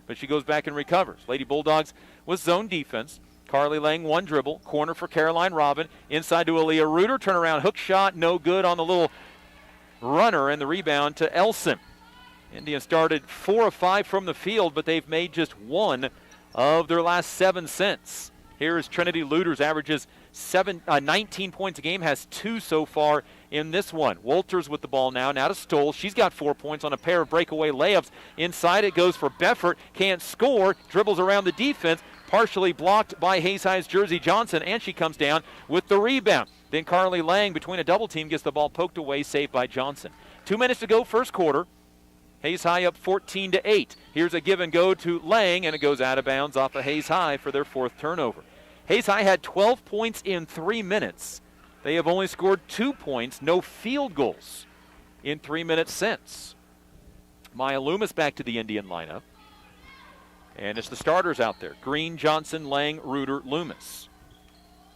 But she goes back and recovers. Lady Bulldogs with zone defense. Carly Lang, one dribble. Corner for Caroline Robin. Inside to Aaliyah Reuter. Turnaround hook shot, no good on the little runner, and the rebound to Elson. Indians started 4 of 5 from the field, but they've made just 1 of their last 7 since. Here is Trinity Luters, averages 19 points a game, has 2 so far in this one. Walters with the ball now to Stoll. She's got 4 points on a pair of breakaway layups. Inside it goes for Beffert, can't score, dribbles around the defense, partially blocked by Hayes High's Jersey Johnson, and she comes down with the rebound. Then Carly Lang, between a double team, gets the ball poked away, saved by Johnson. 2 minutes to go, first quarter. Hayes High up 14-8. Here's a give and go to Lang, and it goes out of bounds off of Hayes High for their 4th turnover. Hayes High had 12 points in 3 minutes. They have only scored 2 points, no field goals in 3 minutes since. Maya Loomis back to the Indian lineup. And it's the starters out there. Green, Johnson, Lang, Reuter, Loomis.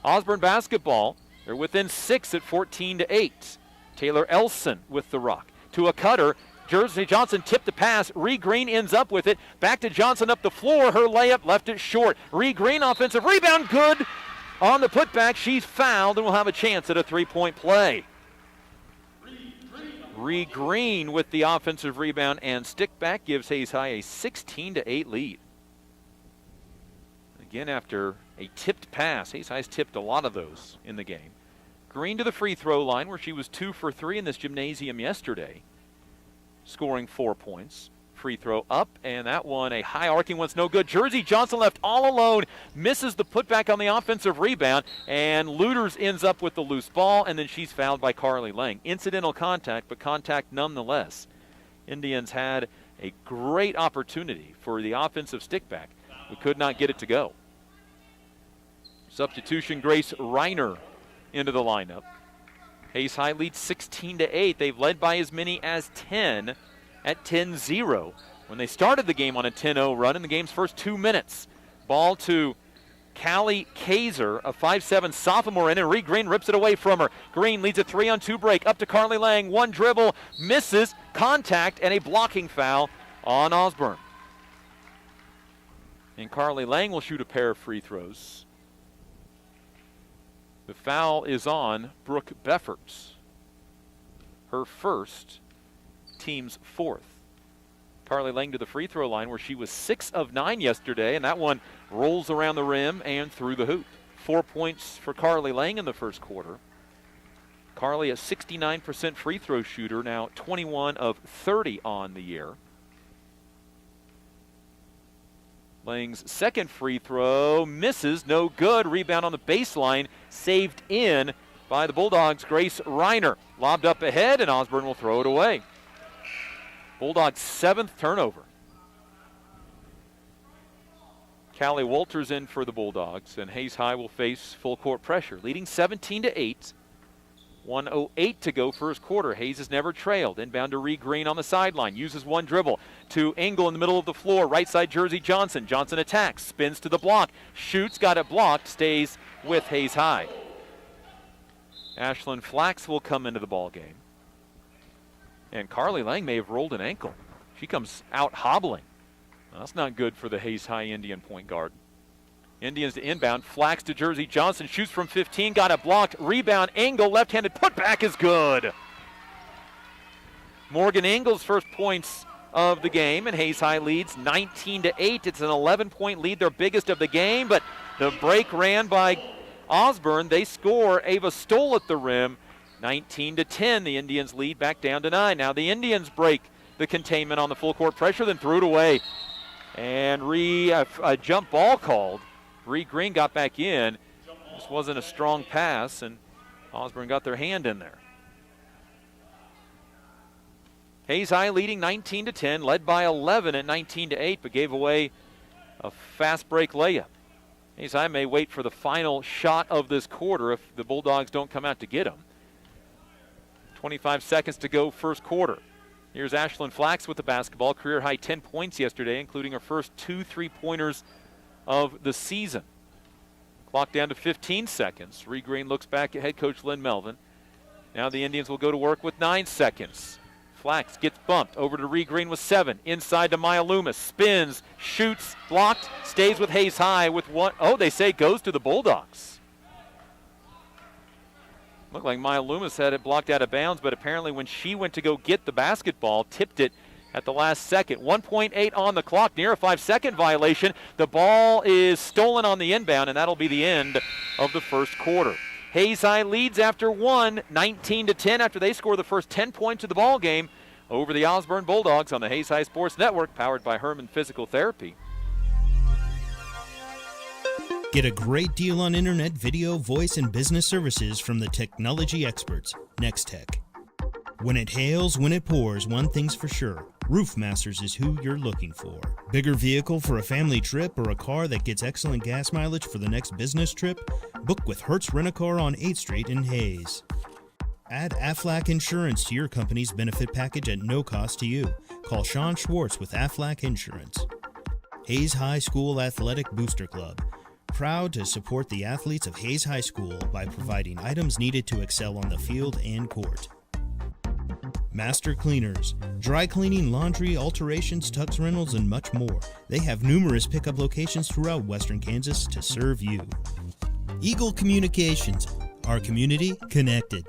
Osborne basketball, they're within 6 at 14-8. Taylor Elson with the rock. To a cutter. Jersey Johnson tipped the pass. Ree Green ends up with it. Back to Johnson up the floor. Her layup left it short. Ree Green offensive rebound. Good on the putback. She's fouled and will have a chance at a 3-point play. Ree Green with the offensive rebound and stick back gives Hayes High a 16-8 lead. Again, after a tipped pass, Hayes High's tipped a lot of those in the game. Green to the free throw line, where she was 2 for 3 in this gymnasium yesterday, scoring 4 points. Free throw up, and that one, a high arcing one's no good. Jersey Johnson left all alone, misses the putback on the offensive rebound, and Luters ends up with the loose ball, and then she's fouled by Carly Lang. Incidental contact, but contact nonetheless. Indians had a great opportunity for the offensive stickback, but could not get it to go. Substitution, Grace Reiner into the lineup. Hayes High leads 16-8. They've led by as many as 10 at 10-0 when they started the game on a 10-0 run in the game's first 2 minutes. Ball to Callie Kaiser, a 5'7" sophomore in, and Ree Green rips it away from her. Green leads a 3-on-2 break up to Carly Lang. One dribble, misses, contact, and a blocking foul on Osborne. And Carly Lang will shoot a pair of free throws. The foul is on Brooke Beffert. Her first, team's 4th. Carly Lang to the free throw line, where she was 6 of 9 yesterday, and that one rolls around the rim and through the hoop. 4 points for Carly Lang in the first quarter. Carly, a 69% free throw shooter, now 21 of 30 on the year. Lang's second free throw misses, no good. Rebound on the baseline, saved in by the Bulldogs' Grace Reiner. Lobbed up ahead, and Osborne will throw it away. Bulldogs' 7th turnover. Callie Walters in for the Bulldogs, and Hayes High will face full court pressure, leading 17-8. 1:08 to go first quarter. Hayes has never trailed. Inbound to Ree Green on the sideline. Uses one dribble to Engel in the middle of the floor. Right side Jersey Johnson. Johnson attacks. Spins to the block. Shoots. Got it blocked. Stays with Hayes High. Ashlyn Flax will come into the ball game. And Carly Lang may have rolled an ankle. She comes out hobbling. Well, that's not good for the Hayes High Indian point guard. Indians to inbound. Flax to Jersey Johnson. Shoots from 15. Got it blocked. Rebound. Engel. Left-handed putback is good. Morgan Engel's first points of the game, and Hayes High leads 19-8. It's an 11-point lead, their biggest of the game, but the break ran by Osborne. They score. Ava Stoll at the rim. 19-10. The Indians lead back down to 9. Now the Indians break the containment on the full court pressure, then threw it away. And a jump ball called. Ree Green got back in. This wasn't a strong pass, and Osborne got their hand in there. Hayes High leading 19-10, led by 11 at 19-8, but gave away a fast break layup. Hayes High may wait for the final shot of this quarter if the Bulldogs don't come out to get them. 25 seconds to go, first quarter. Here's Ashlyn Flax with the basketball. Career high 10 points yesterday, including her first 2 3-pointers of the season. Clock down to 15 seconds. Ree Green looks back at head coach Lynn Melvin. Now the Indians will go to work with 9 seconds. Flax gets bumped over to Ree Green with 7. Inside to Maya Loomis. Spins, shoots, blocked, stays with Hayes High with 1. Oh, they say goes to the Bulldogs. Looked like Maya Loomis had it blocked out of bounds, but apparently when she went to go get the basketball, tipped it at the last second. 1.8 on the clock, near a 5-second violation. The ball is stolen on the inbound, and that'll be the end of the first quarter. Hayes High leads after 1, 19-10 after they score the first 10 points of the ball game over the Osborne Bulldogs on the Hayes High Sports Network, powered by Herman Physical Therapy. Get a great deal on internet, video, voice, and business services from the technology experts, Nextech. When it hails, when it pours, one thing's for sure. Roof Masters is who you're looking for. Bigger vehicle for a family trip or a car that gets excellent gas mileage for the next business trip? Book with Hertz Rent-A-Car on 8th Street in Hayes. Add Aflac Insurance to your company's benefit package at no cost to you. Call Sean Schwartz with Aflac Insurance. Hayes High School Athletic Booster Club. Proud to support the athletes of Hayes High School by providing items needed to excel on the field and court. Master Cleaners, dry cleaning, laundry, alterations, tux rentals, and much more. They have numerous pickup locations throughout western Kansas to serve you. Eagle Communications, our community connected.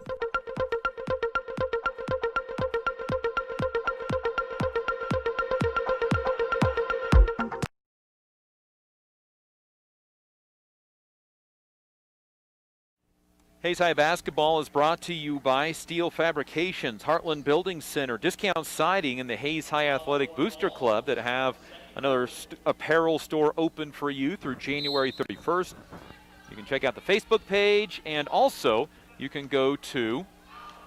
Hayes High basketball is brought to you by Steel Fabrications, Heartland Building Center, Discount Siding, and the Hayes High Athletic Booster Club that have another apparel store open for you through January 31st. You can check out the Facebook page, and also you can go to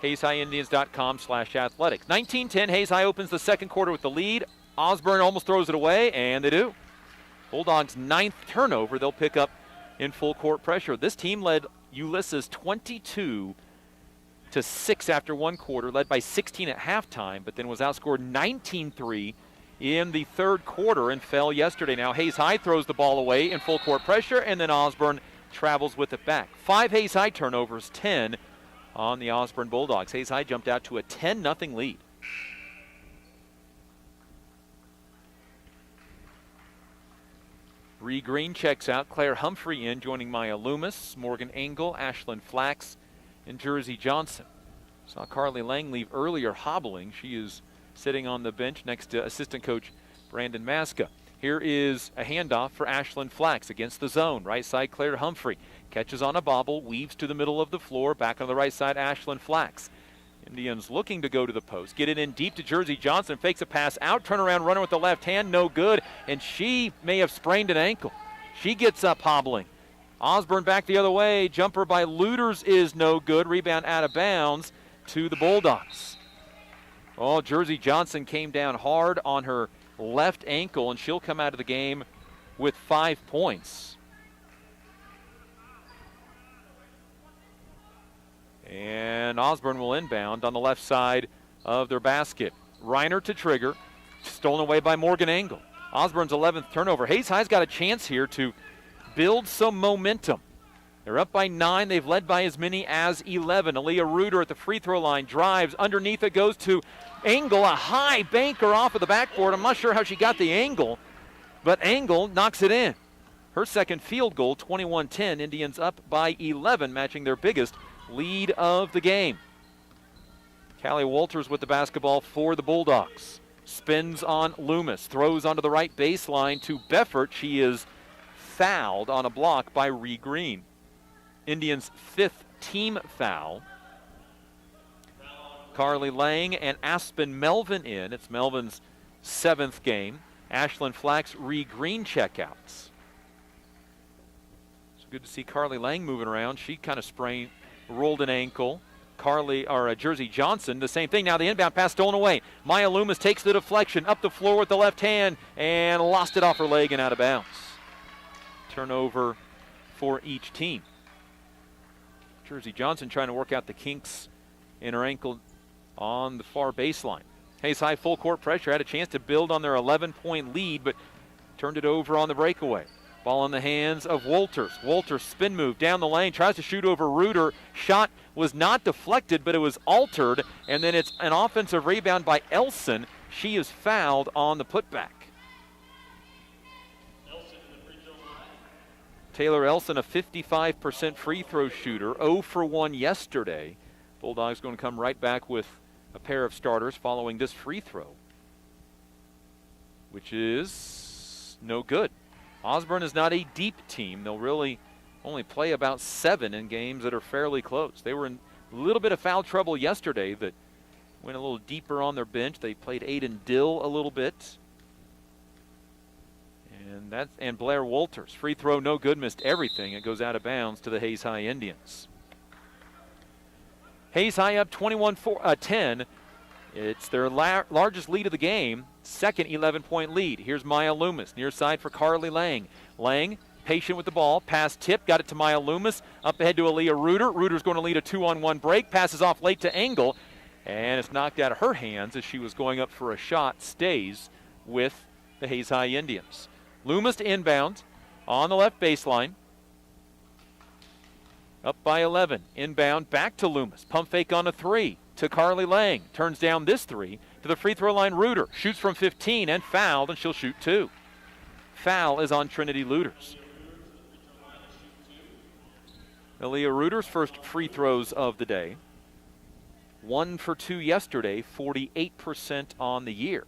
HayesHighIndians.com/athletics. 19-10, Hayes High opens the second quarter with the lead. Osborne almost throws it away, and they do. Bulldogs' 9th turnover they'll pick up in full court pressure. This team led Ulysses 22-6 after one quarter, led by 16 at halftime, but then was outscored 19-3 in the third quarter and fell yesterday. Now Hayes High throws the ball away in full court pressure, and then Osborne travels with it back. 5 Hayes High turnovers, 10 on the Osborne Bulldogs. Hayes High jumped out to a 10-0 lead. Ree Green checks out. Claire Humphrey in, joining Maya Loomis, Morgan Engel, Ashlyn Flax, and Jersey Johnson. Saw Carly Lang leave earlier hobbling. She is sitting on the bench next to assistant coach Brandon Maska. Here is a handoff for Ashlyn Flax against the zone. Right side, Claire Humphrey. Catches on a bobble, weaves to the middle of the floor. Back on the right side, Ashlyn Flax. Indians looking to go to the post. Get it in deep to Jersey Johnson. Fakes a pass out. Turnaround runner with the left hand. No good. And she may have sprained an ankle. She gets up hobbling. Osborne back the other way. Jumper by Luters is no good. Rebound out of bounds to the Bulldogs. Oh, Jersey Johnson came down hard on her left ankle, and she'll come out of the game with 5 points. And Osborne will inbound on the left side of their basket. Reiner to trigger. Stolen away by Morgan Engel. Osborne's 11th turnover. Hayes High's got a chance here to build some momentum. They're up by 9. They've led by as many as 11. Aaliyah Reuter at the free throw line. Drives. Underneath it goes to Engel. A high banker off of the backboard. I'm not sure how she got the angle, but Engel knocks it in. Her second field goal, 21-10. Indians up by 11, matching their biggest lead of the game. Callie Walters with the basketball for the Bulldogs. Spins on Loomis. Throws onto the right baseline to Beffert. She is fouled on a block by Ree Green. Indians' 5th team foul. Carly Lang and Aspen Melvin in. It's Melvin's 7th game. Ashlyn Flax, Ree Green checkouts. It's good to see Carly Lang moving around. She kind of rolled an ankle. Jersey Johnson, the same thing. Now the inbound pass stolen away. Maya Loomis takes the deflection up the floor with the left hand and lost it off her leg and out of bounds. Turnover for each team. Jersey Johnson trying to work out the kinks in her ankle on the far baseline. Hayes High full court pressure, had a chance to build on their 11-point lead, but turned it over on the breakaway. Ball in the hands of Walters. Walters spin move down the lane, tries to shoot over Reuter. Shot was not deflected, but it was altered, and then it's an offensive rebound by Elson. She is fouled on the putback. Taylor Elson, a 55% free throw shooter, 0 for 1 yesterday. Bulldogs going to come right back with a pair of starters following this free throw, which is no good. Osborne is not a deep team. They'll really only play about 7 in games that are fairly close. They were in a little bit of foul trouble yesterday, that went a little deeper on their bench. They played Aiden Dill a little bit. And Blair Walters, free throw no good, missed everything. It goes out of bounds to the Hayes High Indians. Hayes High up 21-10. It's their largest lead of the game, second 11-point lead. Here's Maya Loomis, near side for Carly Lang. Lang, patient with the ball, pass tip, got it to Maya Loomis, up ahead to Aaliyah Reuter. Reuter's going to lead a 2-on-1 break, passes off late to Engel, and it's knocked out of her hands as she was going up for a shot, stays with the Hayes High Indians. Loomis to inbound on the left baseline. Up by 11. Inbound back to Loomis. Pump fake on a 3 to Carly Lang. Turns down this 3 to the free throw line. Reuter shoots from 15 and fouled, and she'll shoot 2. Foul is on Trinity Luters. Aaliyah Reuter's first free throws of the day. 1 for 2 yesterday, 48% on the year.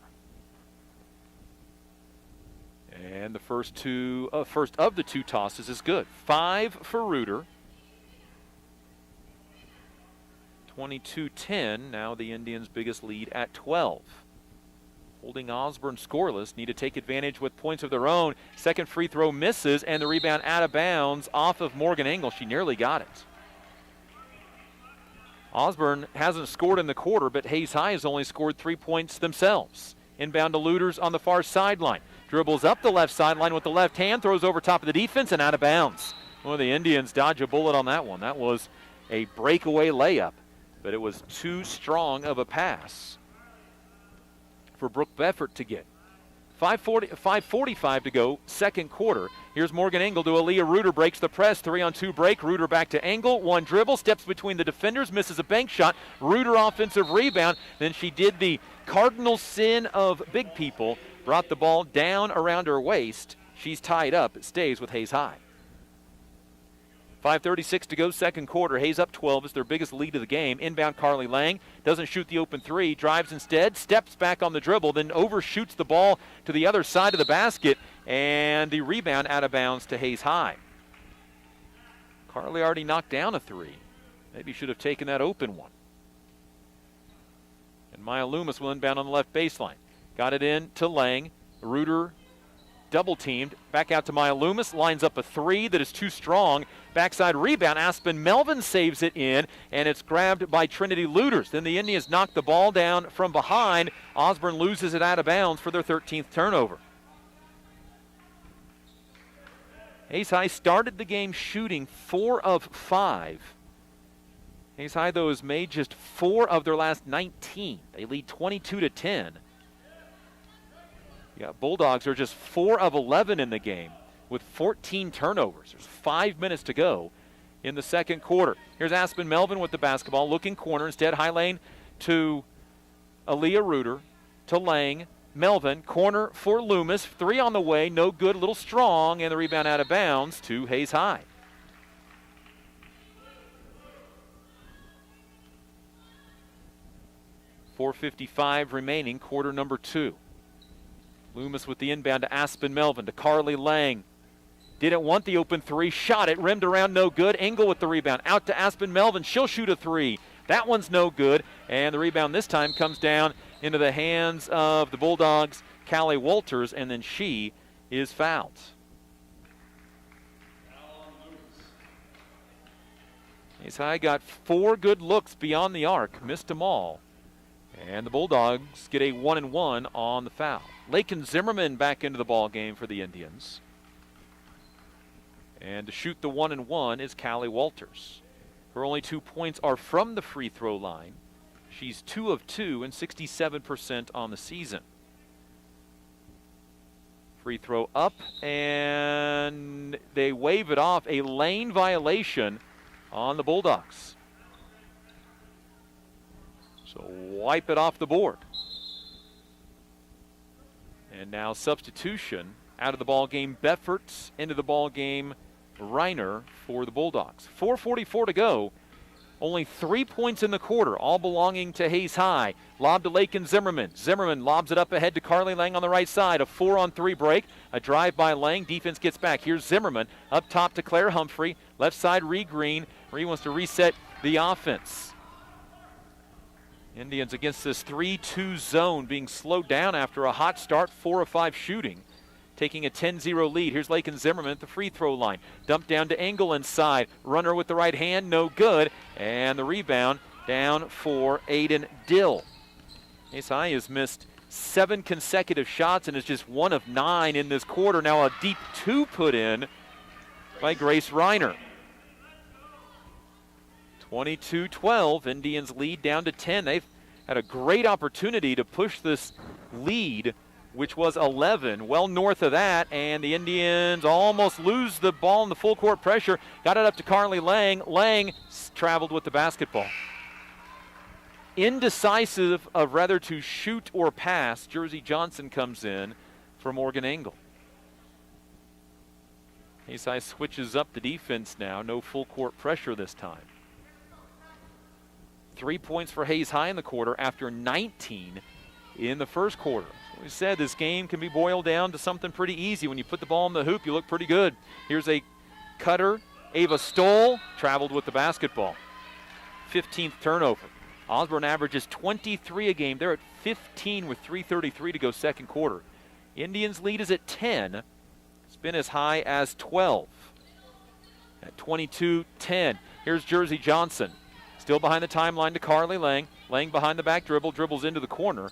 And the first of the 2 tosses is good. 5 for Reuter. 22-10, now the Indians' biggest lead at 12. Holding Osborne scoreless, need to take advantage with points of their own. Second free throw misses, and the rebound out of bounds off of Morgan Engel. She nearly got it. Osborne hasn't scored in the quarter, but Hayes High has only scored 3 points themselves. Inbound to Luters on the far sideline. Dribbles up the left sideline with the left hand, throws over top of the defense and out of bounds. Well, the Indians dodge a bullet on that one. That was a breakaway layup, but it was too strong of a pass for Brooke Beffert to get. 5:45 to go, second quarter. Here's Morgan Engel to Aaliyah Reuter, breaks the press, 3-on-2 break. Reuter back to Engel, one dribble, steps between the defenders, misses a bank shot. Reuter offensive rebound. Then she did the cardinal sin of big people, brought the ball down around her waist. She's tied up. It stays with Hayes High. 5:36 to go, second quarter. Hayes up 12. It's their biggest lead of the game. Inbound Carly Lang. Doesn't shoot the open 3. Drives instead. Steps back on the dribble. Then overshoots the ball to the other side of the basket. And the rebound out of bounds to Hayes High. Carly already knocked down a 3. Maybe should have taken that open one. And Maya Loomis will inbound on the left baseline. Got it in to Lang. Reuter double teamed. Back out to Maya Loomis. Lines up a 3 that is too strong. Backside rebound. Aspen Melvin saves it in, and it's grabbed by Trinity Luters. Then the Indians knock the ball down from behind. Osborne loses it out of bounds for their 13th turnover. Hayes High started the game shooting 4 of 5. Hayes High, though, has made just 4 of their last 19. They lead 22-10. Yeah, Bulldogs are just 4 of 11 in the game with 14 turnovers. There's 5 minutes to go in the second quarter. Here's Aspen Melvin with the basketball, looking corner. Instead, high lane to Aaliyah Reuter, to Lang. Melvin, corner for Loomis. 3 on the way, no good, a little strong, and the rebound out of bounds to Hayes High. .455 remaining, quarter number 2. Loomis with the inbound to Aspen Melvin, to Carly Lang. Didn't want the open 3, shot it, rimmed around, no good. Engel with the rebound, out to Aspen Melvin. She'll shoot a 3. That one's no good, and the rebound this time comes down into the hands of the Bulldogs, Callie Walters, and then she is fouled. Hayes High got 4 good looks beyond the arc, missed them all. And the Bulldogs get a 1-and-1 on the foul. Lakin Zimmerman back into the ball game for the Indians. And to shoot the 1-and-1 is Callie Walters. Her only 2 points are from the free throw line. She's 2 of 2 and 67% on the season. Free throw up, and they wave it off. A lane violation on the Bulldogs. So wipe it off the board. And now substitution out of the ball game. Befferts into the ball game. Reiner for the Bulldogs. 4:44 to go. Only 3 points in the quarter, all belonging to Hayes High. Lob to Lakin Zimmerman. Zimmerman lobs it up ahead to Carly Lang on the right side. A 4-on-3 break. A drive by Lang. Defense gets back. Here's Zimmerman. Up top to Claire Humphrey. Left side, Ree Green. Ree wants to reset the offense. Indians against this 3-2 zone, being slowed down after a hot start, 4 of 5 shooting. Taking a 10-0 lead. Here's Lakin Zimmerman at the free throw line. Dumped down to Engel inside. Runner with the right hand, no good. And the rebound down for Aiden Dill. Hayes High has missed 7 consecutive shots and is just 1 of 9 in this quarter. Now a deep 2 put in by Grace Reiner. 22-12, Indians lead down to 10. They've had a great opportunity to push this lead, which was 11, well north of that, and the Indians almost lose the ball in the full court pressure. Got it up to Carly Lang. Lang traveled with the basketball. Indecisive of whether to shoot or pass, Jersey Johnson comes in for Morgan Engel. Hayes High switches up the defense now. No full court pressure this time. 3 points for Hayes High in the quarter after 19 in the first quarter. We said this game can be boiled down to something pretty easy. When you put the ball in the hoop, you look pretty good. Here's a cutter. Ava Stoll traveled with the basketball. 15th turnover. Osborne averages 23 a game. They're at 15 with 3:33 to go second quarter. Indians lead is at 10. It's been as high as 12. At 22-10. Here's Jersey Johnson. Still behind the timeline to Carly Lang. Lang behind the back dribble, dribbles into the corner,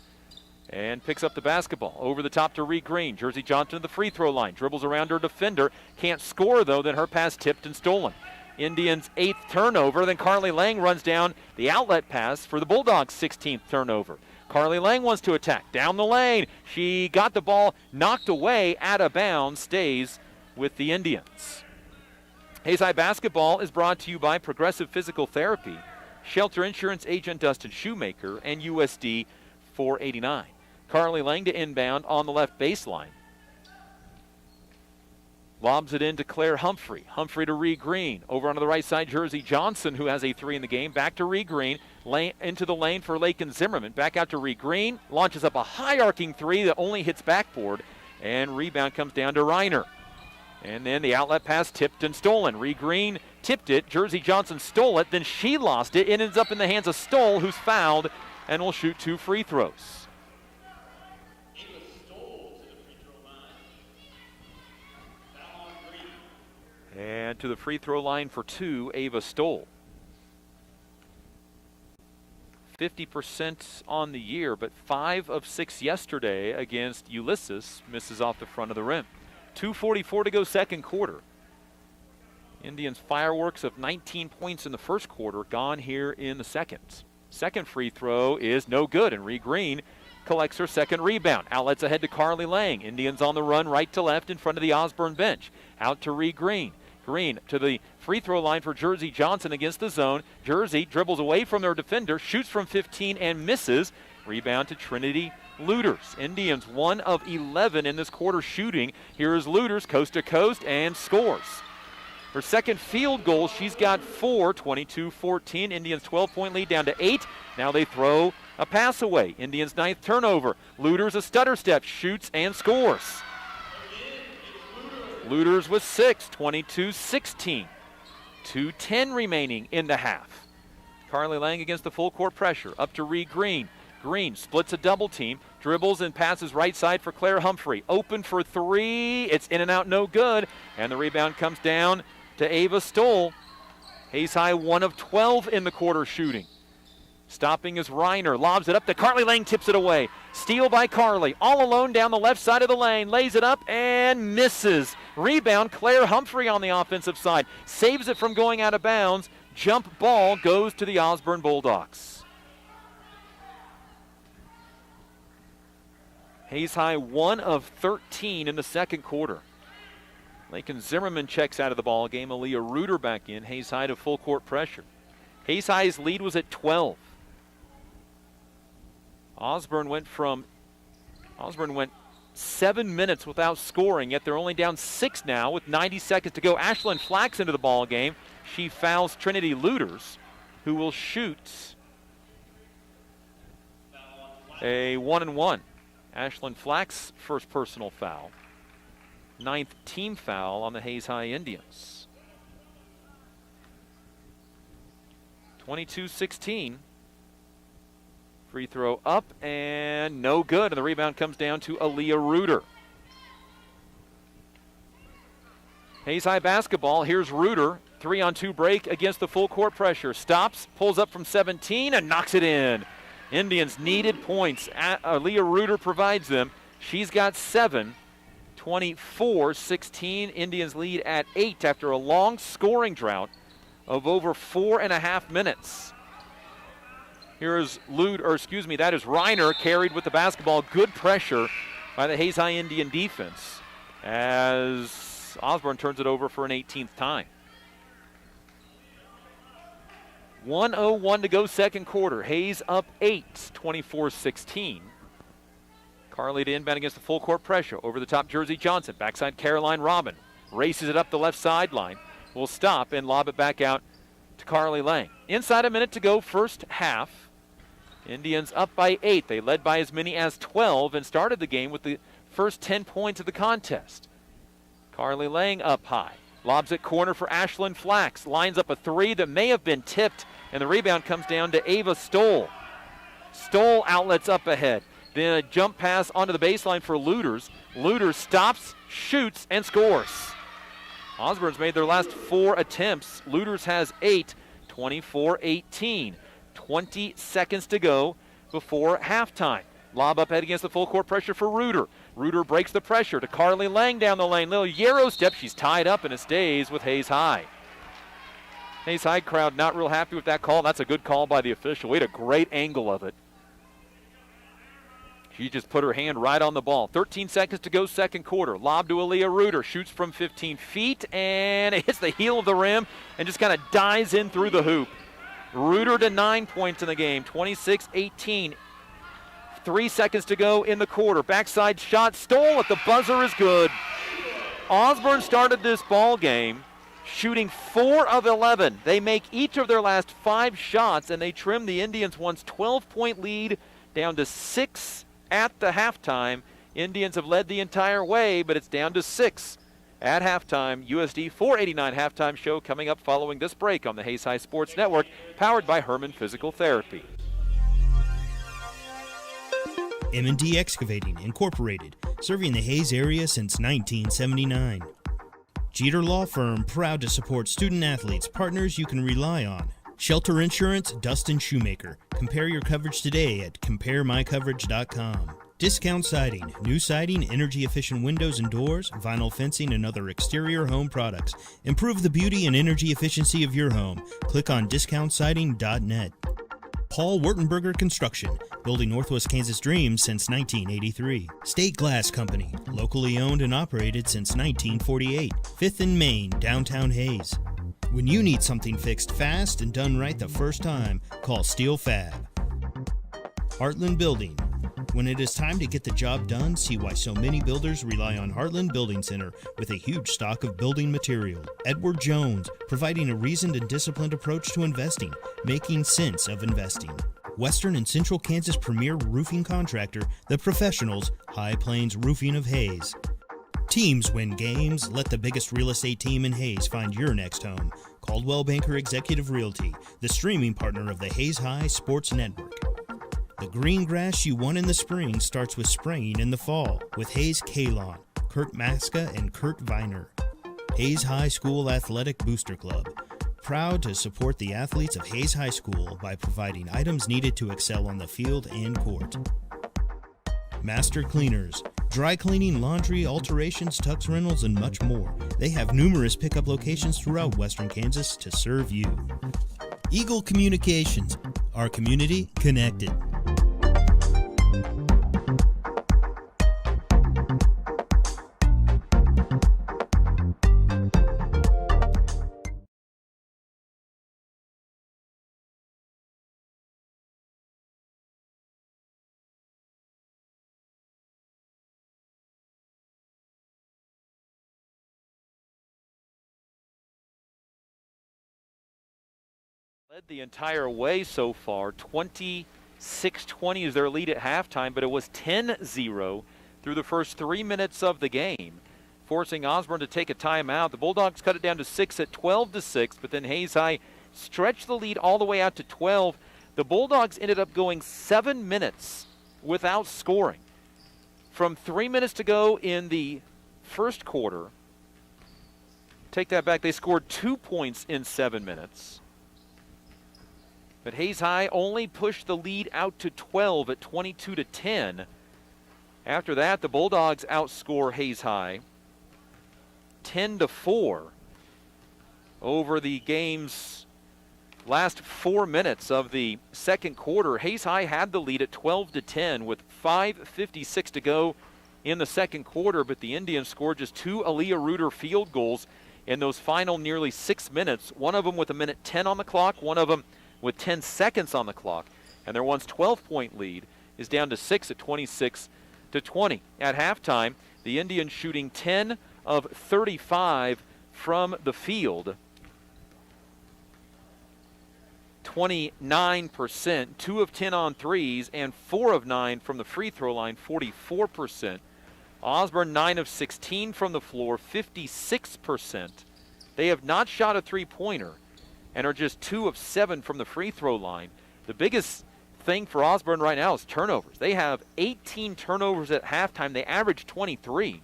and picks up the basketball. Over the top to Ree Green. Jersey Johnson to the free throw line. Dribbles around her defender. Can't score, though. Then her pass tipped and stolen. Indians' 8th turnover. Then Carly Lang runs down the outlet pass for the Bulldogs' 16th turnover. Carly Lang wants to attack. Down the lane. She got the ball knocked away, out of bounds, stays with the Indians. Hayes High basketball is brought to you by Progressive Physical Therapy, Shelter Insurance agent Dustin Shoemaker, and USD 489. Carly Lang to inbound on the left baseline. Lobs it in to Claire Humphrey. Humphrey to Ree Green. Over onto the right side, Jersey Johnson, who has a 3 in the game. Back to Ree Green. Into the lane for Lakin Zimmerman. Back out to Ree Green. Launches up a high arcing 3 that only hits backboard. And rebound comes down to Reiner. And then the outlet pass tipped and stolen. Ree Green tipped it. Jersey Johnson stole it. Then she lost it. It ends up in the hands of Stoll, who's fouled and will shoot 2 free throws. And to the free throw line for 2, Ava Stoll. 50% on the year, but 5 of 6 yesterday against Ulysses. Misses off the front of the rim. 2:44 to go second quarter. Indians fireworks of 19 points in the first quarter gone here in the second. Second free throw is no good, and Ree Green collects her second rebound. Outlets ahead to Carly Lang. Indians on the run right to left in front of the Osborne bench. Out to Ree Green. Green to the free throw line for Jersey Johnson against the zone. Jersey dribbles away from their defender, shoots from 15 and misses. Rebound to Trinity Luters. Indians 1 of 11 in this quarter shooting. Here is Luters coast to coast and scores. Her second field goal, she's got 4, 22-14. Indians 12-point lead down to 8. Now they throw a pass away. Indians 9th turnover. Luters a stutter step, shoots and scores. Luters with 6, 22-16. 2:10 remaining in the half. Carly Lang against the full court pressure. Up to Ree Green. Green splits a double team, dribbles and passes right side for Claire Humphrey. Open for 3. It's in and out, no good. And the rebound comes down to Ava Stoll. Hayes High 1 of 12 in the quarter shooting. Stopping is Reiner. Lobs it up to Carly Lang, tips it away. Steal by Carly. All alone down the left side of the lane. Lays it up and misses. Rebound, Claire Humphrey on the offensive side. Saves it from going out of bounds. Jump ball goes to the Osborne Bulldogs. Hayes High 1 of 13 in the second quarter. Lakin Zimmerman checks out of the ball game. Aaliyah Reuter back in. Hayes High to full court pressure. Hayes High's lead was at 12. Osborne went 7 minutes without scoring, yet they're only down 6 now with 90 seconds to go. Ashlyn Flax into the ball game. She fouls Trinity Luters, who will shoot a 1-and-1. Ashlyn Flax, first personal foul. 9th team foul on the Hayes High Indians. 22-16. Free throw up and no good. And the rebound comes down to Aaliyah Reuter. Hayes High basketball. Here's Reuter. 3-on-2 break against the full court pressure. Stops, pulls up from 17 and knocks it in. Indians needed points. Aaliyah Reuter provides them. She's got 7. 24-16. Indians lead at 8 after a long scoring drought of over 4.5 minutes. Here is that is Reiner carried with the basketball. Good pressure by the Hayes High Indian defense as Osborne turns it over for an 18th time. 1:01 to go second quarter. Hayes up 8, 24-16. Carly to inbound against the full court pressure. Over the top, Jersey Johnson. Backside, Caroline Robin. Races it up the left sideline. Will stop and lob it back out to Carly Lang. Inside a minute to go, first half. Indians up by 8. They led by as many as 12 and started the game with the first 10 points of the contest. Carly Lang up high. Lobs it corner for Ashlyn Flax. Lines up a 3 that may have been tipped, and the rebound comes down to Ava Stoll. Stoll outlets up ahead. Then a jump pass onto the baseline for Luters. Luters stops, shoots, and scores. Osborne's made their last 4 attempts. Luters has 8, 24-18. 20 seconds to go before halftime. Lob up head against the full court pressure for Reuter. Reuter breaks the pressure to Carly Lang down the lane. Little Euro step. She's tied up and it stays with Hayes High. Hayes High crowd not real happy with that call. That's a good call by the official. We had a great angle of it. She just put her hand right on the ball. 13 seconds to go second quarter. Lob to Aaliyah Reuter. Shoots from 15 feet and it hits the heel of the rim and just kind of dives in through the hoop. Reuter to 9 points in the game. 26-18. 3 seconds to go in the quarter. Backside shot. Stoll at the buzzer is good. Osborne started this ball game shooting 4 of 11. They make each of their last 5 shots and they trim the Indians' once 12-point lead down to 6 at the halftime. Indians have led the entire way, but it's down to 6 at halftime. USD 489 halftime show coming up following this break on the Hayes High Sports Network, powered by Herman Physical Therapy. M&D Excavating, Incorporated, serving the Hayes area since 1979. Jeter Law Firm, proud to support student athletes, partners you can rely on. Shelter Insurance, Dustin Shoemaker. Compare your coverage today at CompareMyCoverage.com. Discount Siding, new siding, energy-efficient windows and doors, vinyl fencing, and other exterior home products. Improve the beauty and energy efficiency of your home. Click on DiscountSiding.net. Paul Wurtenberger Construction, building Northwest Kansas dreams since 1983. State Glass Company, locally owned and operated since 1948. 5th and Main, downtown Hayes. When you need something fixed fast and done right the first time, call Steel Fab. Heartland Building. When it is time to get the job done, see why so many builders rely on Heartland Building Center with a huge stock of building material. Edward Jones, providing a reasoned and disciplined approach to investing, making sense of investing. Western and Central Kansas premier roofing contractor, The Professionals, High Plains Roofing of Hayes. Teams win games. Let the biggest real estate team in Hayes find your next home. Coldwell Banker Executive Realty, the streaming partner of the Hayes High Sports Network. The green grass you want in the spring starts with spraying in the fall with Hayes K-Lawn, Kurt Maska, and Kurt Viner. Hayes High School Athletic Booster Club, proud to support the athletes of Hayes High School by providing items needed to excel on the field and court. Master Cleaners, dry cleaning, laundry, alterations, tux rentals, and much more. They have numerous pickup locations throughout western Kansas to serve you. Eagle Communications, our community connected. Led the entire way so far. 26-20 is their lead at halftime, but it was 10-0 through the first 3 minutes of the game, forcing Osborne to take a timeout. The Bulldogs cut it down to 6 at 12-6, but then Hayes High stretched the lead all the way out to 12. The Bulldogs ended up going 7 minutes without scoring. From 3 minutes to go in the first quarter, take that back, they scored 2 points in 7 minutes. But Hayes High only pushed the lead out to 12 at 22-10. After that, the Bulldogs outscore Hayes High 10-4 over the game's last 4 minutes of the second quarter. Hayes High had the lead at 12-10 with 5:56 to go in the second quarter, but the Indians scored just 2 Aaliyah Reuter field goals in those final nearly 6 minutes, one of them with 1:10 on the clock, one of them with 10 seconds on the clock, and their once 12-point lead is down to 6 at 26-20. At halftime, the Indians shooting 10 of 35 from the field, 29%, 2 of 10 on threes, and 4 of 9 from the free throw line, 44%. Osborne 9 of 16 from the floor, 56%. They have not shot a three-pointer and are just 2 of 7 from the free throw line. The biggest thing for Osborne right now is turnovers. They have 18 turnovers at halftime. They average 23.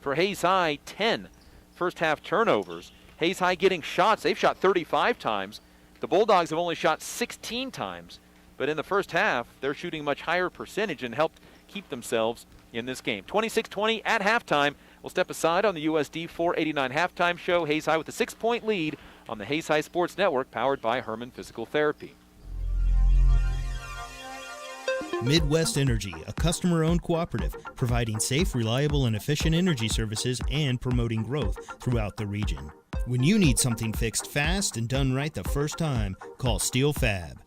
For Hayes High, 10 first half turnovers. Hayes High getting shots. They've shot 35 times. The Bulldogs have only shot 16 times. But in the first half, they're shooting a much higher percentage and helped keep themselves in this game. 26-20 at halftime. We'll step aside on the USD 489 halftime show. Hayes High with a 6-point lead on the Hayes High Sports Network, powered by Herman Physical Therapy. Midwest Energy, a customer-owned cooperative providing safe, reliable, and efficient energy services and promoting growth throughout the region. When you need something fixed fast and done right the first time, call Steel Fab.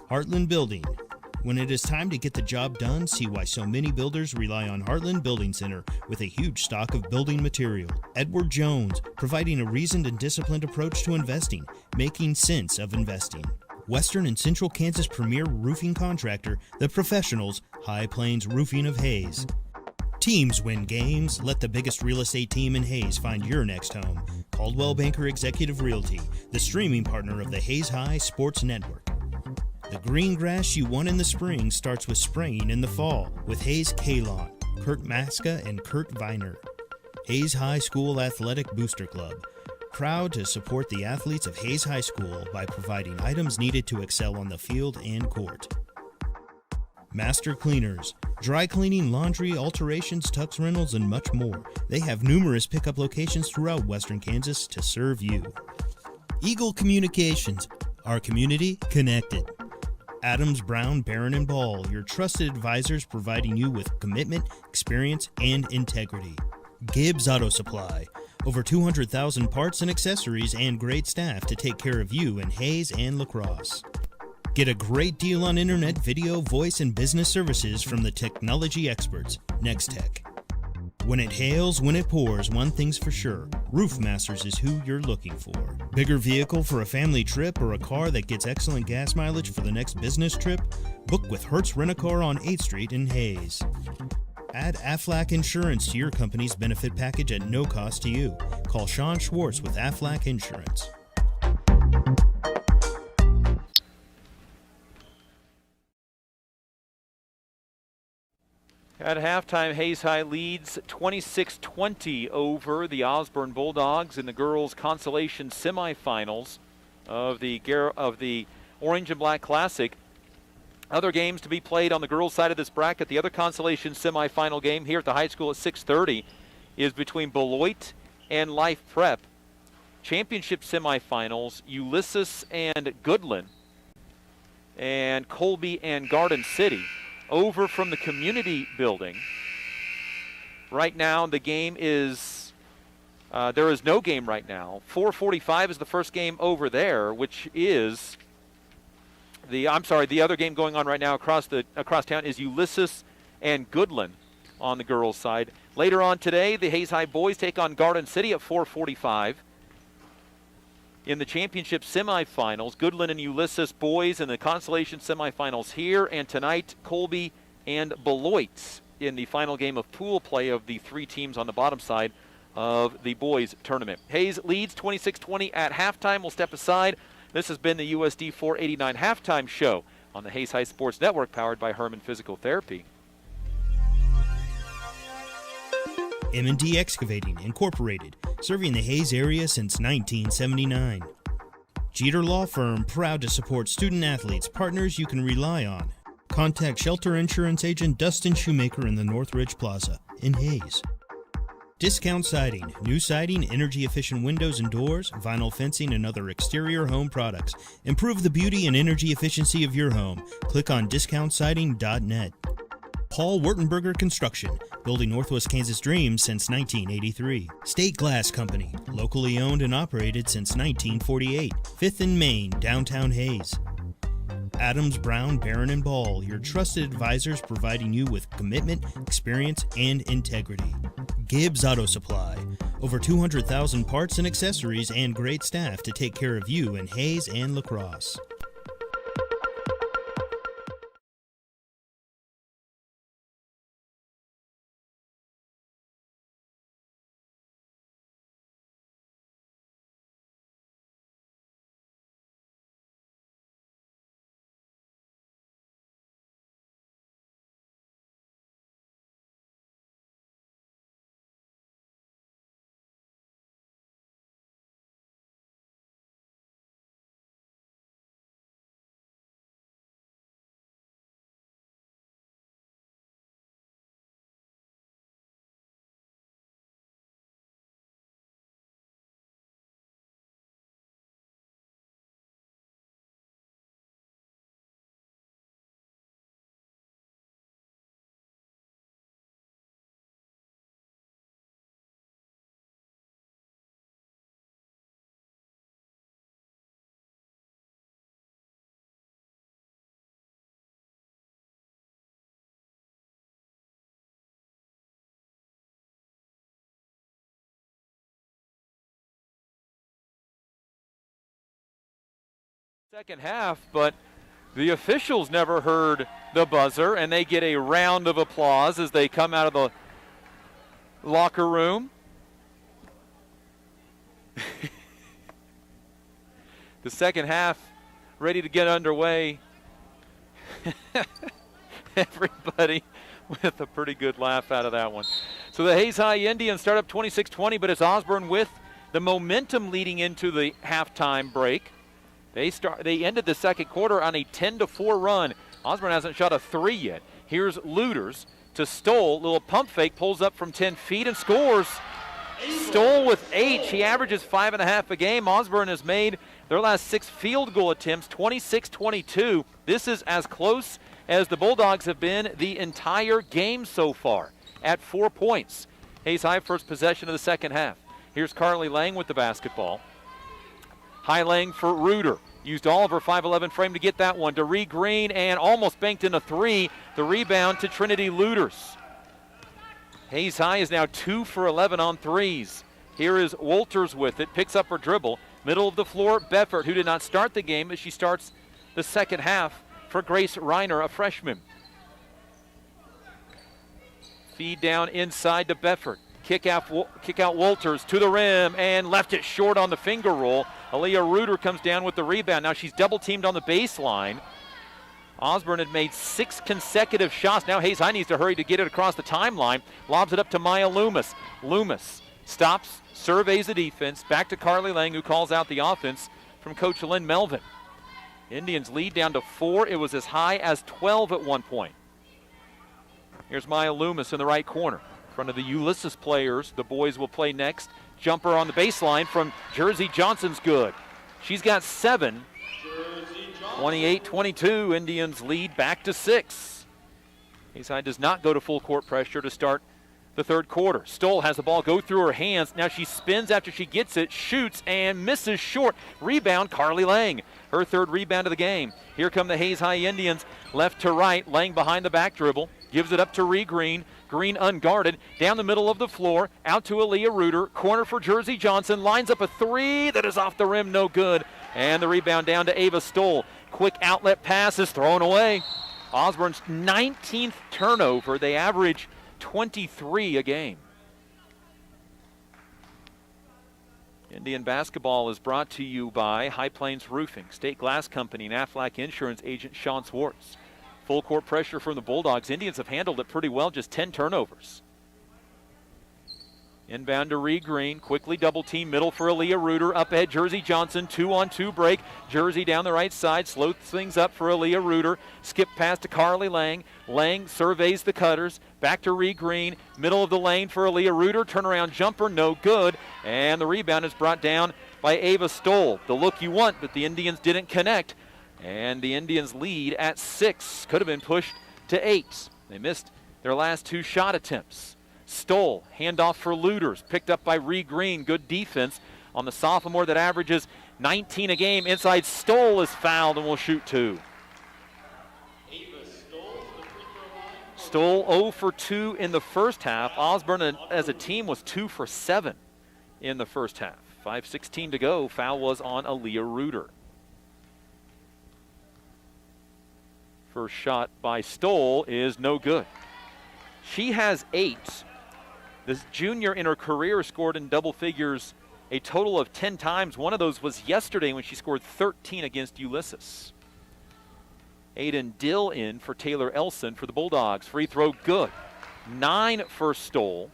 Heartland Building. When it is time to get the job done, see why so many builders rely on Heartland Building Center with a huge stock of building material. Edward Jones, providing a reasoned and disciplined approach to investing, making sense of investing. Western and Central Kansas premier roofing contractor, The Professionals, High Plains Roofing of Hayes. Teams win games. Let the biggest real estate team in Hayes find your next home. Coldwell Banker Executive Realty, the streaming partner of the Hayes High Sports Network. The green grass you want in the spring starts with spraying in the fall with Hayes Kalon, Kurt Maska, and Kurt Viner. Hayes High School Athletic Booster Club, proud to support the athletes of Hayes High School by providing items needed to excel on the field and court. Master Cleaners, dry cleaning, laundry, alterations, tux rentals, and much more. They have numerous pickup locations throughout western Kansas to serve you. Eagle Communications, our community connected. Adams, Brown, Barron, and Ball, your trusted advisors providing you with commitment, experience, and integrity. Gibbs Auto Supply, over 200,000 parts and accessories and great staff to take care of you in Hayes and La Crosse. Get a great deal on internet, video, voice, and business services from the technology experts, Nextech. When it hails, when it pours, one thing's for sure, Roof Masters is who you're looking for. Bigger vehicle for a family trip or a car that gets excellent gas mileage for the next business trip? Book with Hertz Rent-A-Car on 8th Street in Hayes. Add Aflac Insurance to your company's benefit package at no cost to you. Call Sean Schwartz with Aflac Insurance. At halftime, Hayes High leads 26-20 over the Osborne Bulldogs in the girls' consolation semifinals of the Orange and Black Classic. Other games to be played on the girls' side of this bracket. The other consolation semifinal game here at the high school at 6:30 is between Beloit and Life Prep. Championship semifinals, Ulysses and Goodland, and Colby and Garden City. Over from the community building. Right now the game is, there is no game right now. 4:45 is the first game over there, which is the other game going on right now across town is Ulysses and Goodland on the girls' side. Later on today, the Hayes High boys take on Garden City at 4:45. In the championship semifinals, Goodland and Ulysses boys in the consolation semifinals here, and tonight Colby and Beloit in the final game of pool play of the 3 teams on the bottom side of the boys tournament. Hayes leads 26-20 at halftime. We'll step aside. This has been the USD 489 halftime show on the Hayes High Sports Network, powered by Herman Physical Therapy. M&D Excavating, Incorporated, serving the Hayes area since 1979. Jeter Law Firm, proud to support student-athletes, partners you can rely on. Contact Shelter Insurance Agent Dustin Shoemaker in the Northridge Plaza in Hayes. Discount Siding, new siding, energy-efficient windows and doors, vinyl fencing, and other exterior home products. Improve the beauty and energy efficiency of your home. Click on discountsiding.net. Paul Wurtenberger Construction, building Northwest Kansas dreams since 1983. State Glass Company, locally owned and operated since 1948. 5th and Main, downtown Hayes. Adams, Brown, Barron, and Ball, your trusted advisors providing you with commitment, experience, and integrity. Gibbs Auto Supply, over 200,000 parts and accessories and great staff to take care of you in Hayes and La Crosse. Second half, but the officials never heard the buzzer, and they get a round of applause as they come out of the locker room. The second half ready to get underway. Everybody with a pretty good laugh out of that one. So the Hayes High Indians start up 26-20, but it's Osborne with the momentum leading into the halftime break. They ended the second quarter on a 10-4 run. Osborne hasn't shot a 3 yet. Here's Luders to Stoll. Little pump fake, pulls up from 10 feet and scores. Stoll with 8. She averages 5.5 a game. Osborne has made their last 6 field goal attempts, 26-22. This is as close as the Bulldogs have been the entire game so far at 4 points. Hayes High first possession of the second half. Here's Carly Lang with the basketball. High Lang for Reuter. Used all of her 5'11 frame to get that one. DeRee Green and almost banked in a 3. The rebound to Trinity Luders. Hayes High is now 2 for 11 on threes. Here is Walters with it. Picks up her dribble. Middle of the floor, Beffert, who did not start the game as she starts the second half for Grace Reiner, a freshman. Feed down inside to Beffert. Kick out Walters to the rim and left it short on the finger roll. Aaliyah Reuter comes down with the rebound. Now she's double teamed on the baseline. Osborne had made 6 consecutive shots. Now Hayes High needs to hurry to get it across the timeline. Lobs it up to Maya Loomis. Loomis stops, surveys the defense. Back to Carly Lang, who calls out the offense from Coach Lynn Melvin. Indians lead down to 4. It was as high as 12 at one point. Here's Maya Loomis in the right corner. In front of the Ulysses players, the boys will play next. Jumper on the baseline from Jersey Johnson's good. She's got 7. 28-22, Indians lead back to 6. Hayes High does not go to full court pressure to start the third quarter. Stoll has the ball go through her hands. Now she spins after she gets it, shoots, and misses short. Rebound, Carly Lang. Her third rebound of the game. Here come the Hayes High Indians, left to right. Lang behind the back dribble. Gives it up to Ree Green. Green unguarded. Down the middle of the floor. Out to Aaliyah Reuter. Corner for Jersey Johnson. Lines up a 3 that is off the rim. No good. And the rebound down to Ava Stoll. Quick outlet pass is thrown away. Osborne's 19th turnover. They average 23 a game. Indian basketball is brought to you by High Plains Roofing, State Glass Company, and Aflac Insurance agent Sean Swartz. Full court pressure from the Bulldogs. Indians have handled it pretty well, just 10 turnovers. Inbound to Ree Green, quickly double team, middle for Aaliyah Reuter, up ahead Jersey Johnson, 2-on-2 break. Jersey down the right side, slows things up for Aaliyah Reuter. Skip pass to Carly Lang. Lang surveys the cutters, back to Ree Green, middle of the lane for Aaliyah Reuter, turnaround jumper, no good. And the rebound is brought down by Ava Stoll. The look you want, but the Indians didn't connect. And the Indians lead at 6, could have been pushed to 8. They missed their last 2 shot attempts. Stoll, handoff for Luters, picked up by Ree Green. Good defense on the sophomore that averages 19 a game. Inside, Stoll is fouled and will shoot 2. Stoll 0 for 2 in the first half. Osborne as a team was 2 for 7 in the first half. 5:16 to go. Foul was on Aaliyah Reuter. First shot by Stoll is no good. She has 8. This junior in her career scored in double figures a total of 10 times. One of those was yesterday when she scored 13 against Ulysses. Aiden Dill in for Taylor Elson for the Bulldogs. Free throw good. 9 for Stoll.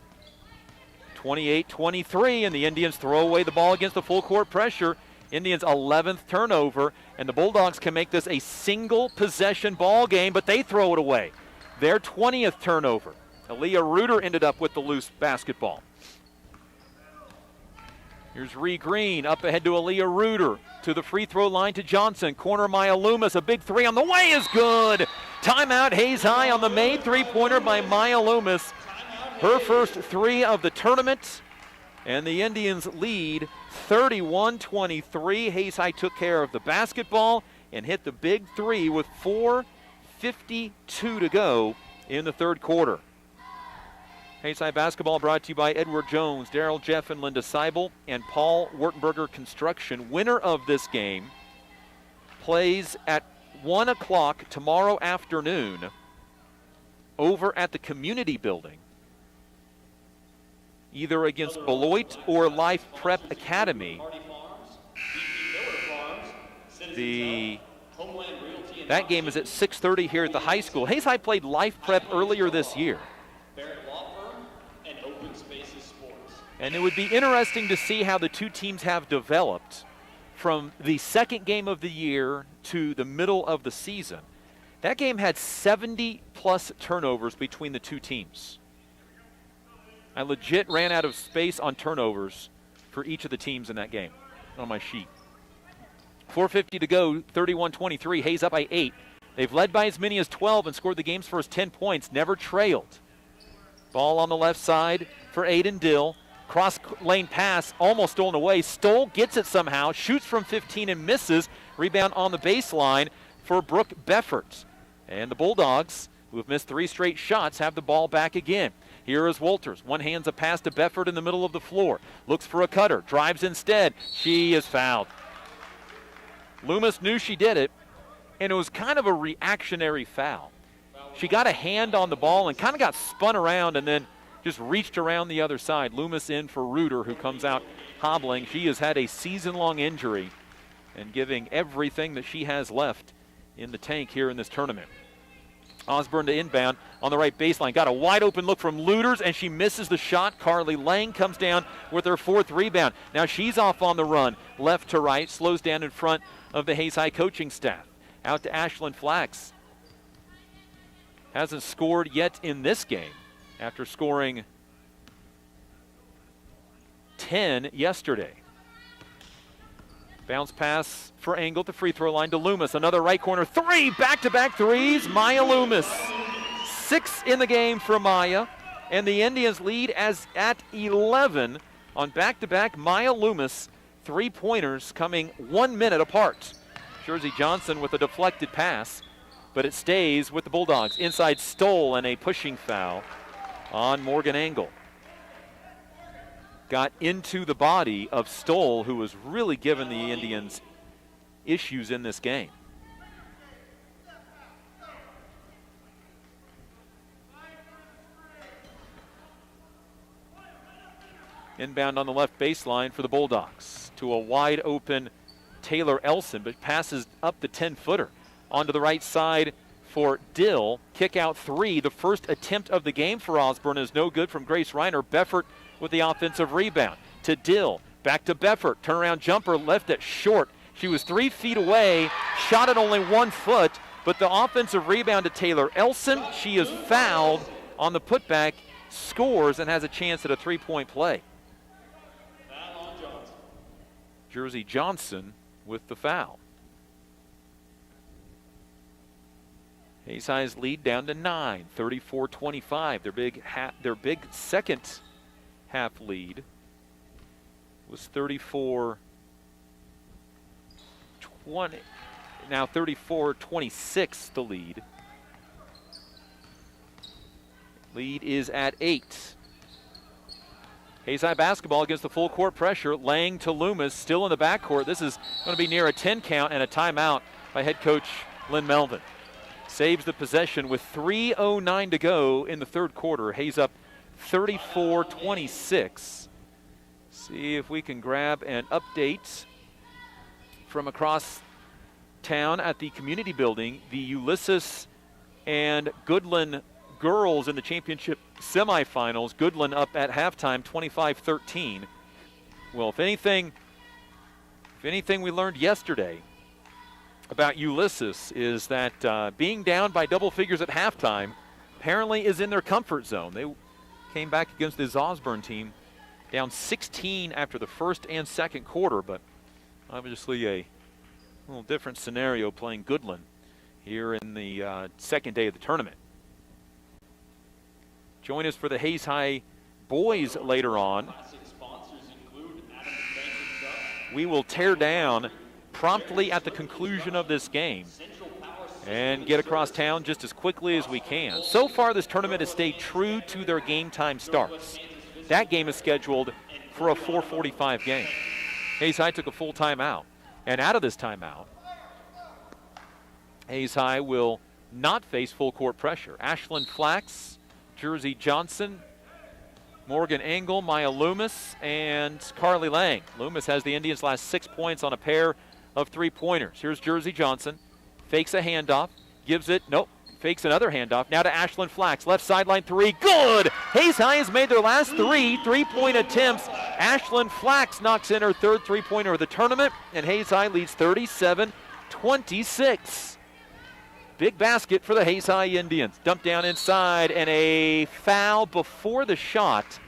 28-23, and the Indians throw away the ball against the full court pressure. Indians' 11th turnover, and the Bulldogs can make this a single possession ball game, but they throw it away. Their 20th turnover. Aaliyah Reuter ended up with the loose basketball. Here's Ree Green up ahead to Aaliyah Reuter. To the free throw line to Johnson. Corner Maya Loomis. A big 3 on the way is good. Timeout Hayes High on the made three-pointer by Maya Loomis. Her first 3 of the tournament. And the Indians lead 31-23. Hayes High took care of the basketball and hit the big 3 with 4:52 to go in the third quarter. Hayes High basketball brought to you by Edward Jones, Daryl Jeff and Linda Seibel, and Paul Wertenberger Construction. Winner of this game plays at 1 o'clock tomorrow afternoon over at the community building, either against Beloit or Life Prep Academy. That game is at 6:30 here at the high school. Hayes High played Life Prep earlier this year. And it would be interesting to see how the two teams have developed from the second game of the year to the middle of the season. That game had 70-plus turnovers between the two teams. I legit ran out of space on turnovers for each of the teams in that game on my sheet. 4:50 to go, 31-23, Hayes up by 8. They've led by as many as 12 and scored the game's first 10 points, never trailed. Ball on the left side for Aiden Dill. Cross lane pass, almost stolen away. Stoll gets it somehow, shoots from 15 and misses. Rebound on the baseline for Brooke Beffert. And the Bulldogs, who have missed 3 straight shots, have the ball back again. Here is Walters. One hands a pass to Beffert in the middle of the floor. Looks for a cutter, drives instead. She is fouled. Loomis knew she did it, and it was kind of a reactionary foul. She got a hand on the ball and kind of got spun around and then just reached around the other side. Loomis in for Reuter, who comes out hobbling. She has had a season-long injury and giving everything that she has left in the tank here in this tournament. Osborne to inbound on the right baseline. Got a wide open look from Luders, and she misses the shot. Carly Lang comes down with her 4th rebound. Now she's off on the run, left to right, slows down in front of the Hayes High coaching staff. Out to Ashlyn Flax. Hasn't scored yet in this game after scoring 10 yesterday. Bounce pass for Engel at the free throw line to Loomis. Another right corner 3, back-to-back threes. Maya Loomis. 6 in the game for Maya, and the Indians lead as at 11 on back-to-back Maya Loomis 3-pointers coming 1 minute apart. Jersey Johnson with a deflected pass, but it stays with the Bulldogs. Inside Stoll and a pushing foul on Morgan Engel. Got into the body of Stoll, who was really giving the Indians issues in this game. Inbound on the left baseline for the Bulldogs to a wide open Taylor Elson, but passes up the 10-footer onto the right side for Dill. Kick out 3. The first attempt of the game for Osborne is no good from Grace Reiner. Beffert with the offensive rebound to Dill. Back to Beffert. Turnaround jumper left it short. She was 3 feet away, shot at only 1 foot, but the offensive rebound to Taylor Elson. She is fouled on the putback, scores, and has a chance at a 3-point play. Jersey Johnson with the foul. Hayes High's lead down to 9, 34-25. Their big second half lead was 34-20. Now 34-26 the lead. Lead is at 8. Hayes High basketball against the full court pressure. Lang to Loomis, still in the backcourt. This is going to be near a 10 count and a timeout by head coach Lynn Melvin. Saves the possession with 3:09 to go in the third quarter. Hayes up 34-26. See if we can grab an update from across town at the community building. The Ulysses and Goodland girls in the championship semifinals. Goodland up at halftime 25-13. Well, if anything we learned yesterday about Ulysses is that being down by double figures at halftime apparently is in their comfort zone. They came back against this Osborne team down 16 after the first and second quarter, but obviously a little different scenario playing Goodland here in the second day of the tournament. Join us for the Hayes High boys later on. We will tear down promptly at the conclusion of this game and get across town just as quickly as we can. So far, this tournament has stayed true to their game time starts. That game is scheduled for a 4:45 game. Hayes High took a full timeout. And out of this timeout, Hayes High will not face full court pressure. Ashlyn Flax, Jersey Johnson, Morgan Engel, Maya Loomis, and Carly Lang. Loomis has the Indians' last 6 points on a pair of 3-pointers. Here's Jersey Johnson. Fakes a handoff. Gives it. Nope. Fakes another handoff. Now to Ashlyn Flax. Left sideline 3. Good! Hayes High has made their last 3 3-point attempts. Ashlyn Flax knocks in her third 3-pointer of the tournament, and Hayes High leads 37-26. Big basket for the Hayes High Indians. Dumped down inside, and a foul before the shot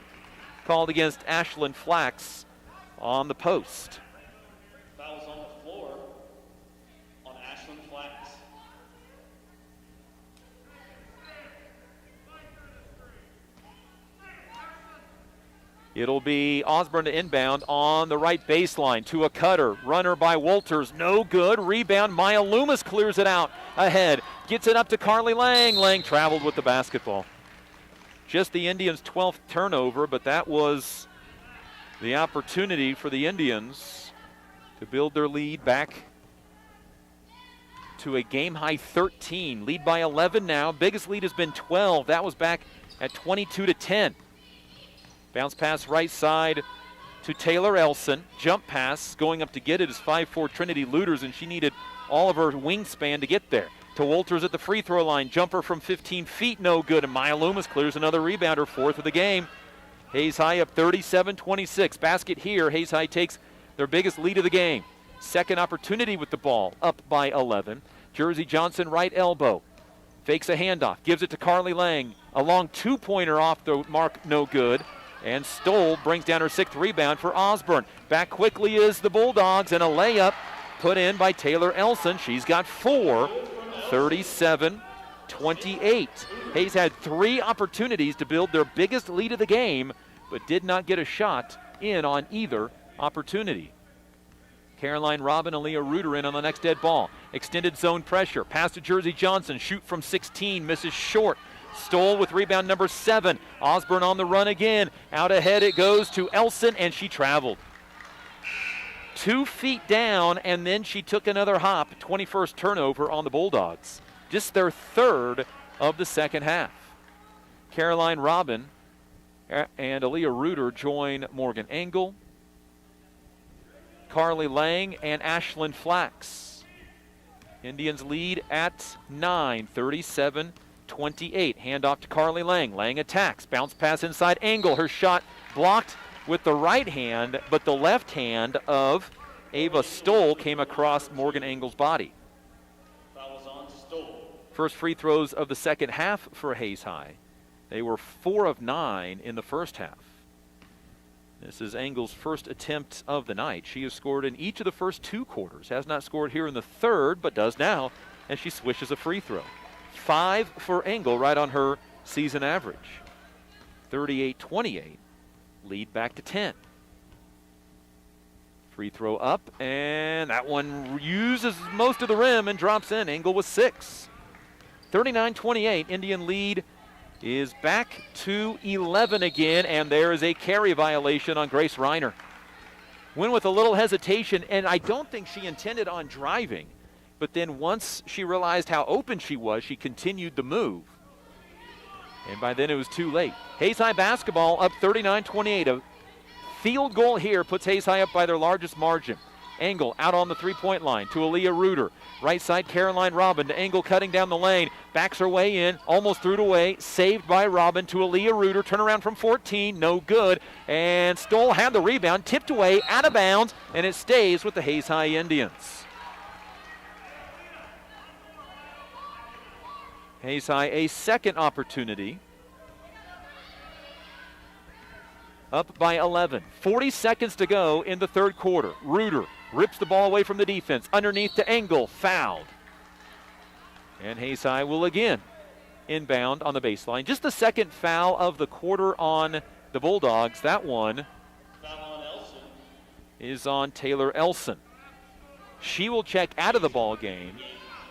called against Ashlyn Flax on the post. Fouls on the floor on Ashlyn Flax. It'll be Osborne to inbound on the right baseline to a cutter. Runner by Walters, no good. Rebound, Maya Loomis clears it out ahead. Gets it up to Carly Lang. Lang traveled with the basketball. Just the Indians' 12th turnover, but that was the opportunity for the Indians to build their lead back to a game-high 13. Lead by 11 now. Biggest lead has been 12. That was back at 22-10. Bounce pass right side to Taylor Elson. Jump pass going up to get it is 5'4" Trinity Luders, and she needed all of her wingspan to get there. to Walters at the free throw line. Jumper from 15 feet, no good. And Maya Loomis clears another rebounder, fourth of the game. Hayes High up 37-26. Basket here. Hayes High takes their biggest lead of the game. Second opportunity with the ball, up by 11. Jersey Johnson right elbow. Fakes a handoff, gives it to Carly Lang. A long two-pointer off the mark, no good. And Stoll brings down her sixth rebound for Osborne. Back quickly is the Bulldogs, and a layup put in by Taylor Elson. She's got 4, 37-28. Hayes had 3 opportunities to build their biggest lead of the game, but did not get a shot in on either opportunity. Caroline Robin, Aaliyah Reuter in on the next dead ball. Extended zone pressure. Pass to Jersey Johnson. Shoot from 16. Misses short. Stoll with rebound number 7. Osborne on the run again. Out ahead it goes to Elson, and she traveled. 2 feet down, and then she took another hop. 21st turnover on the Bulldogs. Just their third of the second half. Caroline Robin and Aaliyah Reuter join Morgan Engel, Carly Lang, and Ashlyn Flax. Indians lead at 9, 37-28. Handoff to Carly Lang. Lang attacks. Bounce pass inside. Engel. Her shot blocked with the right hand, but the left hand of Ava Stoll came across Morgan Engel's body. Foul is on Stoll. First free throws of the second half for Hayes High. They were 4 of 9 in the first half. This is Engel's first attempt of the night. She has scored in each of the first 2 quarters. Has not scored here in the third, but does now, and she swishes a free throw. 5 for Engel, right on her season average. 38-28, lead back to 10. Free throw up, and that one uses most of the rim and drops in. Engel with 6. 39-28, Indian lead is back to 11 again, and there is a carry violation on Grace Reiner. Went with a little hesitation, and I don't think she intended on driving, but then once she realized how open she was, she continued the move. And by then it was too late. Hayes High basketball up 39-28. A field goal here puts Hayes High up by their largest margin. Engel out on the three-point line to Aaliyah Reuter. Right side, Caroline Robin to Engel cutting down the lane. Backs her way in, almost threw it away. Saved by Robin to Aaliyah Reuter. Turnaround from 14, no good. And Stoll had the rebound, tipped away, out of bounds, and it stays with the Hayes High Indians. Hayes High a second opportunity. Up by 11. 40 seconds to go in the third quarter. Reuter rips the ball away from the defense. Underneath to Engel. Fouled. And Hayes High will again inbound on the baseline. Just the second foul of the quarter on the Bulldogs. That one is on Taylor Elson. She will check out of the ball game.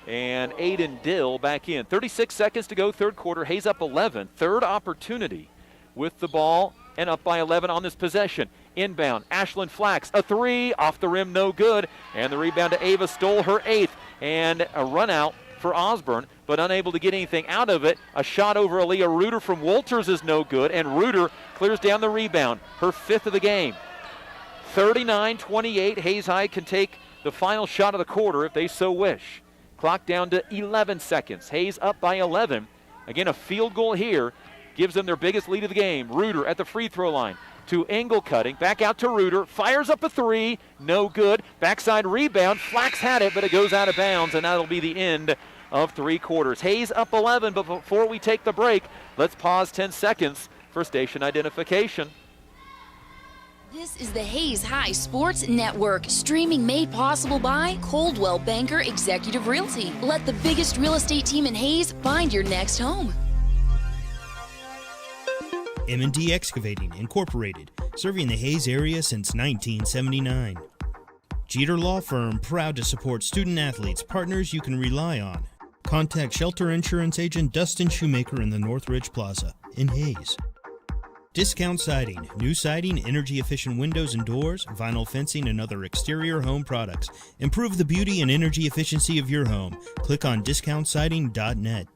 And Aiden Dill back in. 36 seconds to go, third quarter. Hayes up 11. Third opportunity with the ball and up by 11 on this possession. Inbound, Ashlyn Flax, a 3, off the rim, no good. And the rebound to Ava Stoll, her 8th. And a run out for Osborne, but unable to get anything out of it. A shot over Aaliyah Reuter from Walters is no good, and Reuter clears down the rebound, her 5th of the game. 39-28, Hayes High can take the final shot of the quarter if they so wish. Clock down to 11 seconds. Hayes up by 11. Again, a field goal here gives them their biggest lead of the game. Reuter at the free throw line to Engel cutting. Back out to Reuter. Fires up a 3. No good. Backside rebound. Flax had it, but it goes out of bounds, and that'll be the end of 3 quarters. Hayes up 11, but before we take the break, let's pause 10 seconds for station identification. This is the Hayes High Sports Network, streaming made possible by Coldwell Banker Executive Realty. Let the biggest real estate team in Hayes find your next home. M&D Excavating, Incorporated, serving the Hayes area since 1979. Jeter Law Firm, proud to support student-athletes, partners you can rely on. Contact Shelter Insurance Agent Dustin Shoemaker in the Northridge Plaza in Hayes. Discount Siding, new siding, energy-efficient windows and doors, vinyl fencing, and other exterior home products. Improve the beauty and energy efficiency of your home. Click on discountsiding.net.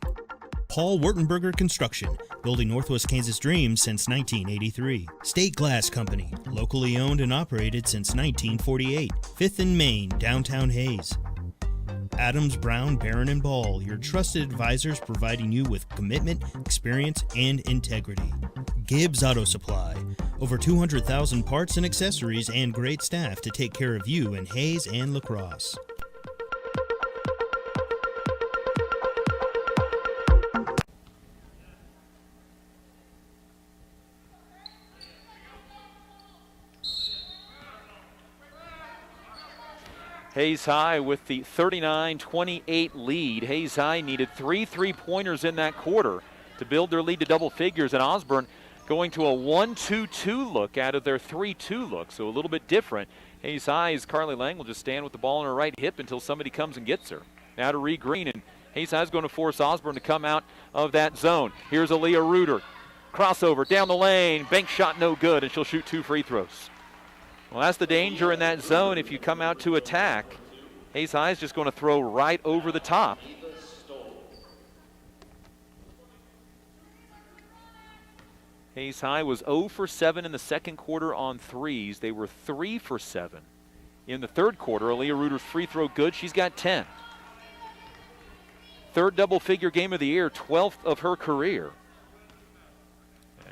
Paul Wurtenberger Construction, building Northwest Kansas dreams since 1983. State Glass Company, locally owned and operated since 1948. 5th and Main, downtown Hayes. Adams, Brown, Barron, and Ball, your trusted advisors providing you with commitment, experience, and integrity. Gibbs Auto Supply, over 200,000 parts and accessories and great staff to take care of you in Hayes and La Crosse. Hayes High with the 39-28 lead. Hayes High needed 3 3-pointers in that quarter to build their lead to double figures, and Osborne going to a 1-2-2 look out of their 3-2 look, so a little bit different. Hayes High's Carly Lang will just stand with the ball on her right hip until somebody comes and gets her. Now to Ree Green, and Hayes High is going to force Osborne to come out of that zone. Here's Aaliyah Reuter. Crossover down the lane, bank shot no good, and she'll shoot 2 free throws. Well, that's the danger in that zone. If you come out to attack, Hayes High is just going to throw right over the top. Hayes High was 0 for 7 in the second quarter on threes. They were 3 for 7 in the third quarter. Aaliyah Reuter's free throw good. She's got 10. Third double-figure game of the year, 12th of her career.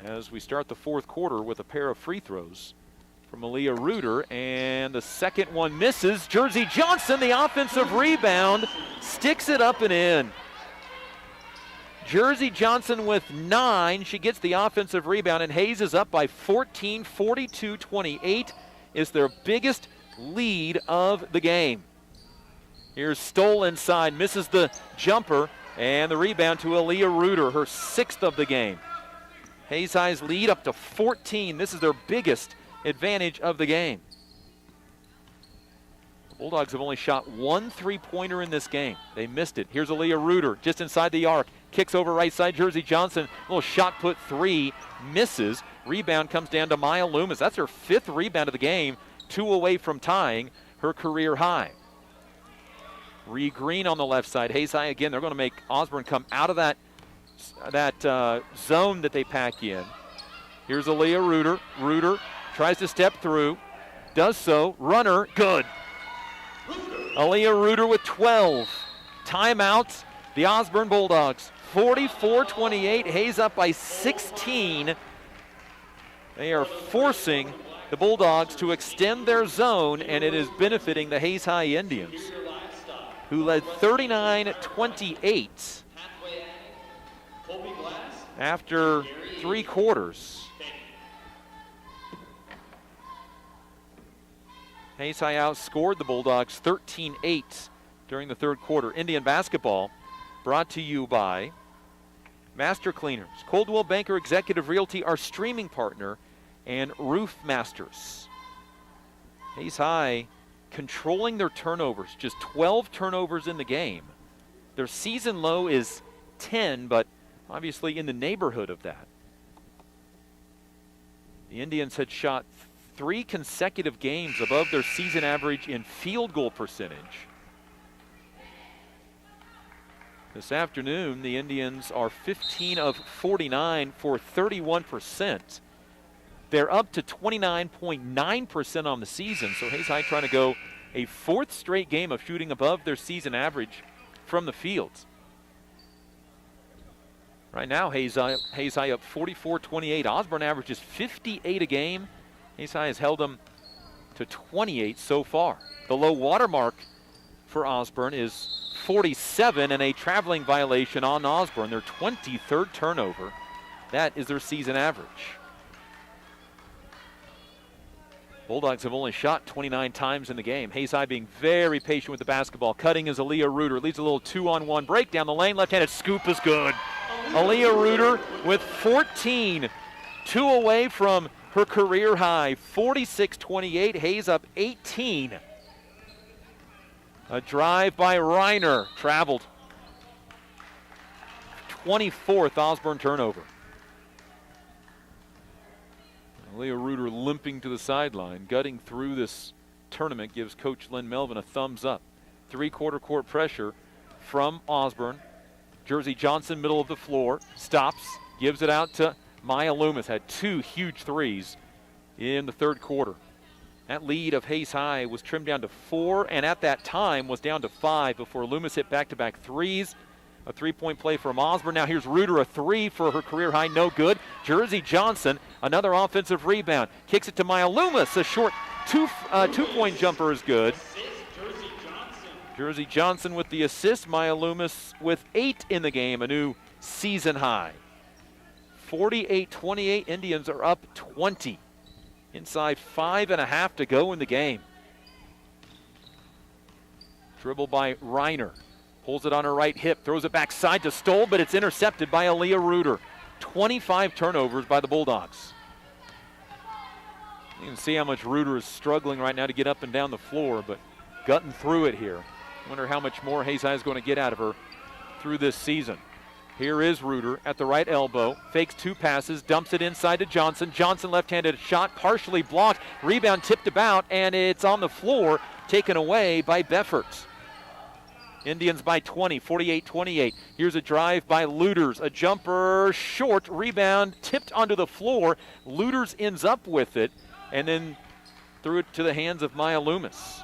As we start the fourth quarter with a pair of free throws from Aaliyah Reuter, and the second one misses. Jersey Johnson, the offensive rebound, sticks it up and in. Jersey Johnson with 9. She gets the offensive rebound, and Hayes is up by 14, 42-28. Is their biggest lead of the game. Here's Stoll inside, misses the jumper, and the rebound to Aaliyah Reuter, her 6th of the game. Hayes High's lead up to 14. This is their biggest advantage of the game. The Bulldogs have only shot 1 3-pointer in this game. They missed it. Here's Aaliyah Reuter just inside the arc. Kicks over right side. Jersey Johnson, little shot put 3, misses. Rebound comes down to Maya Loomis. That's her 5th rebound of the game, 2 away from tying her career high. Ree Green on the left side. Hayes High again. They're going to make Osborne come out of that zone that they pack in. Here's Aaliyah Reuter. Reuter tries to step through, does so. Runner, good. Aaliyah Reuter with 12. Timeout, the Osborne Bulldogs. 44-28, Hayes up by 16. They are forcing the Bulldogs to extend their zone, and it is benefiting the Hayes High Indians, who led 39-28 after 3 quarters. Hayes High outscored the Bulldogs 13-8 during the third quarter. Indian basketball brought to you by Master Cleaners, Coldwell Banker Executive Realty, our streaming partner, and Roof Masters. Hayes High controlling their turnovers, just 12 turnovers in the game. Their season low is 10, but obviously in the neighborhood of that. The Indians had shot 3 consecutive games above their season average in field goal percentage. This afternoon, the Indians are 15 of 49 for 31%. They're up to 29.9% on the season, so Hayes High trying to go a 4th straight game of shooting above their season average from the fields. Right now, Hayes High up 44-28. Osborne averages 58 a game. Hayes High has held them to 28 so far. The low water mark for Osborne is 47, and a traveling violation on Osborne, their 23rd turnover. That is their season average. Bulldogs have only shot 29 times in the game. Hayes High being very patient with the basketball. Cutting is Aaliyah Reuter. Leads a little 2-on-1 break down the lane. Left-handed scoop is good. Aaliyah Reuter with 14. 2 away from her career high. 46-28. Hayes up 18. A drive by Reiner. Traveled. 24th Osborne turnover. Aaliyah Reuter limping to the sideline, gutting through this tournament, gives Coach Lynn Melvin a thumbs up. 3-quarter court pressure from Osborne. Jersey Johnson, middle of the floor, stops, gives it out to Maya Loomis. Had 2 huge threes in the third quarter. That lead of Hayes High was trimmed down to 4, and at that time was down to 5 before Loomis hit back-to-back threes. A three-point play from Osborne. Now here's Reuter, a 3 for her career high, no good. Jersey Johnson, another offensive rebound. Kicks it to Maya Loomis. A short two-point jumper is good. Jersey Johnson with the assist. Maya Loomis with 8 in the game, a new season high. 48-28, Indians are up 20. Inside 5.5 to go in the game. Dribble by Reiner. Pulls it on her right hip, throws it backside to Stoll, but it's intercepted by Aaliyah Reuter. 25 turnovers by the Bulldogs. You can see how much Reuter is struggling right now to get up and down the floor, but gutting through it here. Wonder how much more Hayes High is going to get out of her through this season. Here is Reuter at the right elbow, fakes 2 passes, dumps it inside to Johnson. Johnson left-handed shot, partially blocked, rebound tipped about, and it's on the floor, taken away by Beffert. Indians by 20, 48-28. Here's a drive by Luters, a jumper short, rebound tipped onto the floor. Luters ends up with it, and then threw it to the hands of Maya Loomis.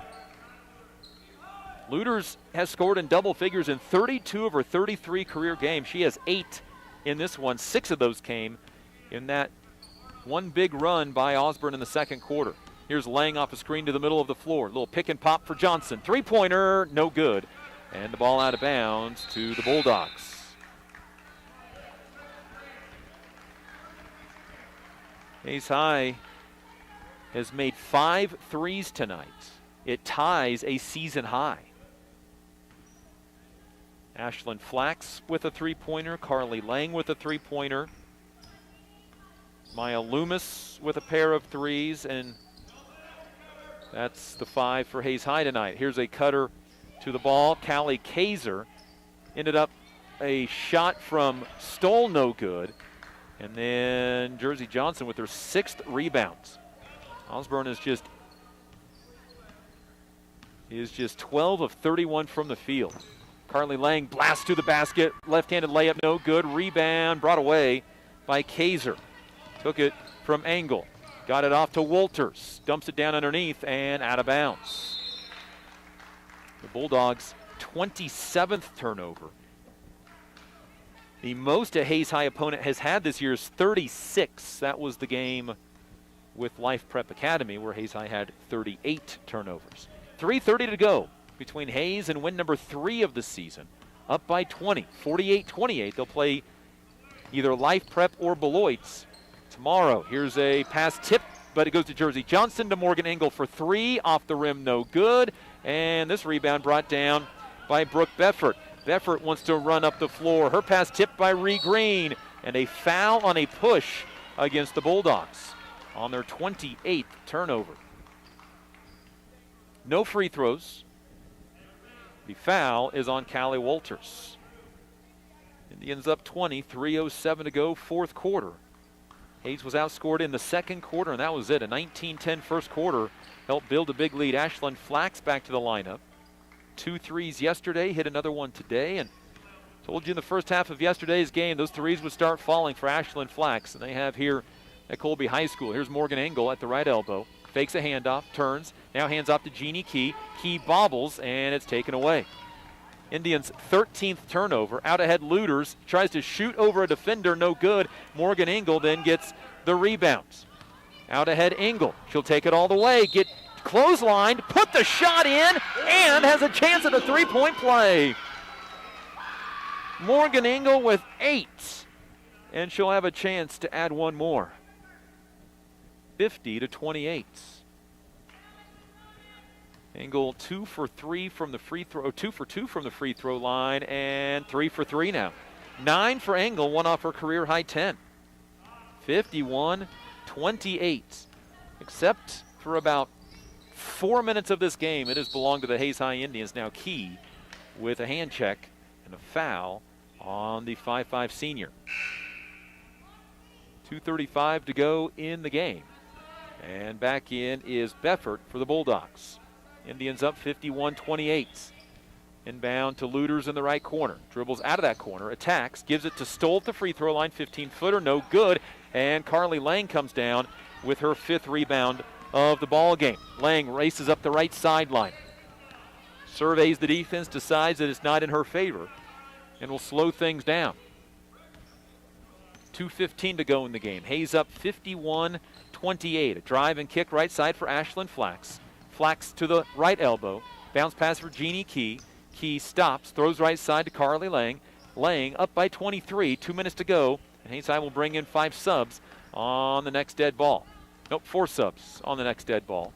Luters has scored in double figures in 32 of her 33 career games. She has 8 in this one. 6 of those came in that one big run by Osborne in the second quarter. Here's Lang off a screen to the middle of the floor. Little pick and pop for Johnson. Three-pointer, no good. And the ball out of bounds to the Bulldogs. Hayes High has made 5 threes tonight. It ties a season high. Ashlyn Flax with a three-pointer. Carly Lang with a three-pointer. Maya Loomis with a pair of threes. And that's the 5 for Hayes High tonight. Here's a cutter to the ball. Callie Kaiser ended up a shot from Stoll, no good. And then Jersey Johnson with her 6th rebounds. Osborne is just 12 of 31 from the field. Carly Lang blasts to the basket. Left-handed layup, no good. Rebound brought away by Kaiser. Took it from Engel. Got it off to Walters. Dumps it down underneath and out of bounds. The Bulldogs' 27th turnover. The most a Hayes High opponent has had this year is 36. That was the game with Life Prep Academy where Hayes High had 38 turnovers. 3:30 to go between Hayes and win number 3 of the season. Up by 20, 48-28. They'll play either Life Prep or Beloit's tomorrow. Here's a pass tip, but it goes to Jersey Johnson to Morgan Engel for 3. Off the rim, no good. And this rebound brought down by Brooke Beffert. Beffert wants to run up the floor. Her pass tipped by Ree Green. And a foul on a push against the Bulldogs on their 28th turnover. No free throws. The foul is on Callie Walters. Indians up 20, 3:07 to go, fourth quarter. Hayes was outscored in the second quarter, and that was it. A 19-10 first quarter helped build a big lead. Ashlyn Flax back to the lineup. 2 threes yesterday, hit another one today, and told you in the first half of yesterday's game those threes would start falling for Ashlyn Flax, and they have here at Colby High School. Here's Morgan Engel at the right elbow. Fakes a handoff, turns, now hands off to Jeannie Key. Key bobbles, and it's taken away. Indians' 13th turnover. Out ahead, Luters tries to shoot over a defender, no good. Morgan Engel then gets the rebounds. Out ahead, Engel. She'll take it all the way, get clotheslined, put the shot in, and has a chance at a three-point play. Morgan Engel with 8, and she'll have a chance to add one more. 50-28. Engel 2 for 3 from the free throw, 2 for 2 from the free throw line, and 3 for 3 now. 9 for Engel, one off her career high 10. 51-28. Except for about 4 minutes of this game, it has belonged to the Hayes High Indians. Now Key with a hand check and a foul on the 5'5 senior. 2:35 to go in the game. And back in is Beffert for the Bulldogs. Indians up 51-28. Inbound to Luters in the right corner. Dribbles out of that corner, attacks, gives it to Stoll at the free throw line. 15-footer, no good. And Carly Lang comes down with her 5th rebound of the ball game. Lang races up the right sideline. Surveys the defense, decides that it's not in her favor, and will slow things down. 2:15 to go in the game. Hayes up 51-28. A drive and kick right side for Ashlyn Flax. Flax to the right elbow. Bounce pass for Jeannie Key. Key stops, throws right side to Carly Lang. Lang up by 23, 2 minutes to go. And Hayes High will bring in 5 subs on the next dead ball. Nope, 4 subs on the next dead ball.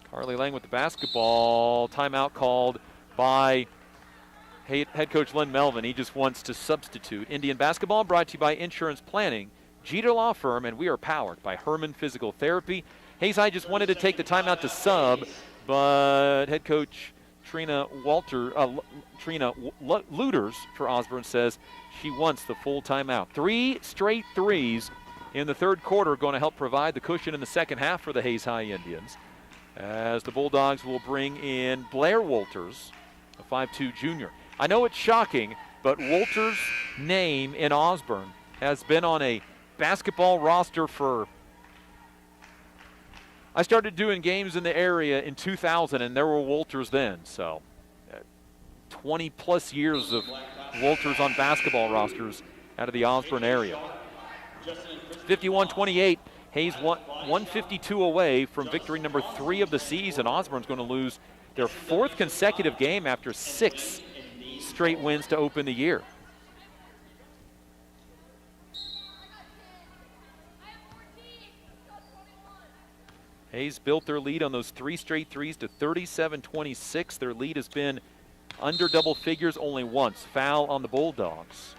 Carly Lang with the basketball. Timeout called by head coach Len Melvin. He just wants to substitute. Indian basketball brought to you by Insurance Planning, Jeter Law Firm, and we are powered by Herman Physical Therapy. Hayes High just wanted to take the timeout to sub, but head coach Trina Luters for Osborne says she wants the full timeout. 3 straight threes in the third quarter going to help provide the cushion in the second half for the Hayes High Indians, as the Bulldogs will bring in Blair Walters, a 5'2 junior. I know it's shocking, but Walters' name in Osborne has been on a basketball roster for... I started doing games in the area in 2000, and there were Walters then. So 20-plus years of Walters on basketball rosters out of the Osborne area. 51-28. Hayes 152 away from victory number 3 of the season. Osborne's going to lose their 4th consecutive game after 6 straight wins to open the year. Hayes built their lead on those 3 straight threes to 37-26. Their lead has been under double figures only once. Foul on the Bulldogs.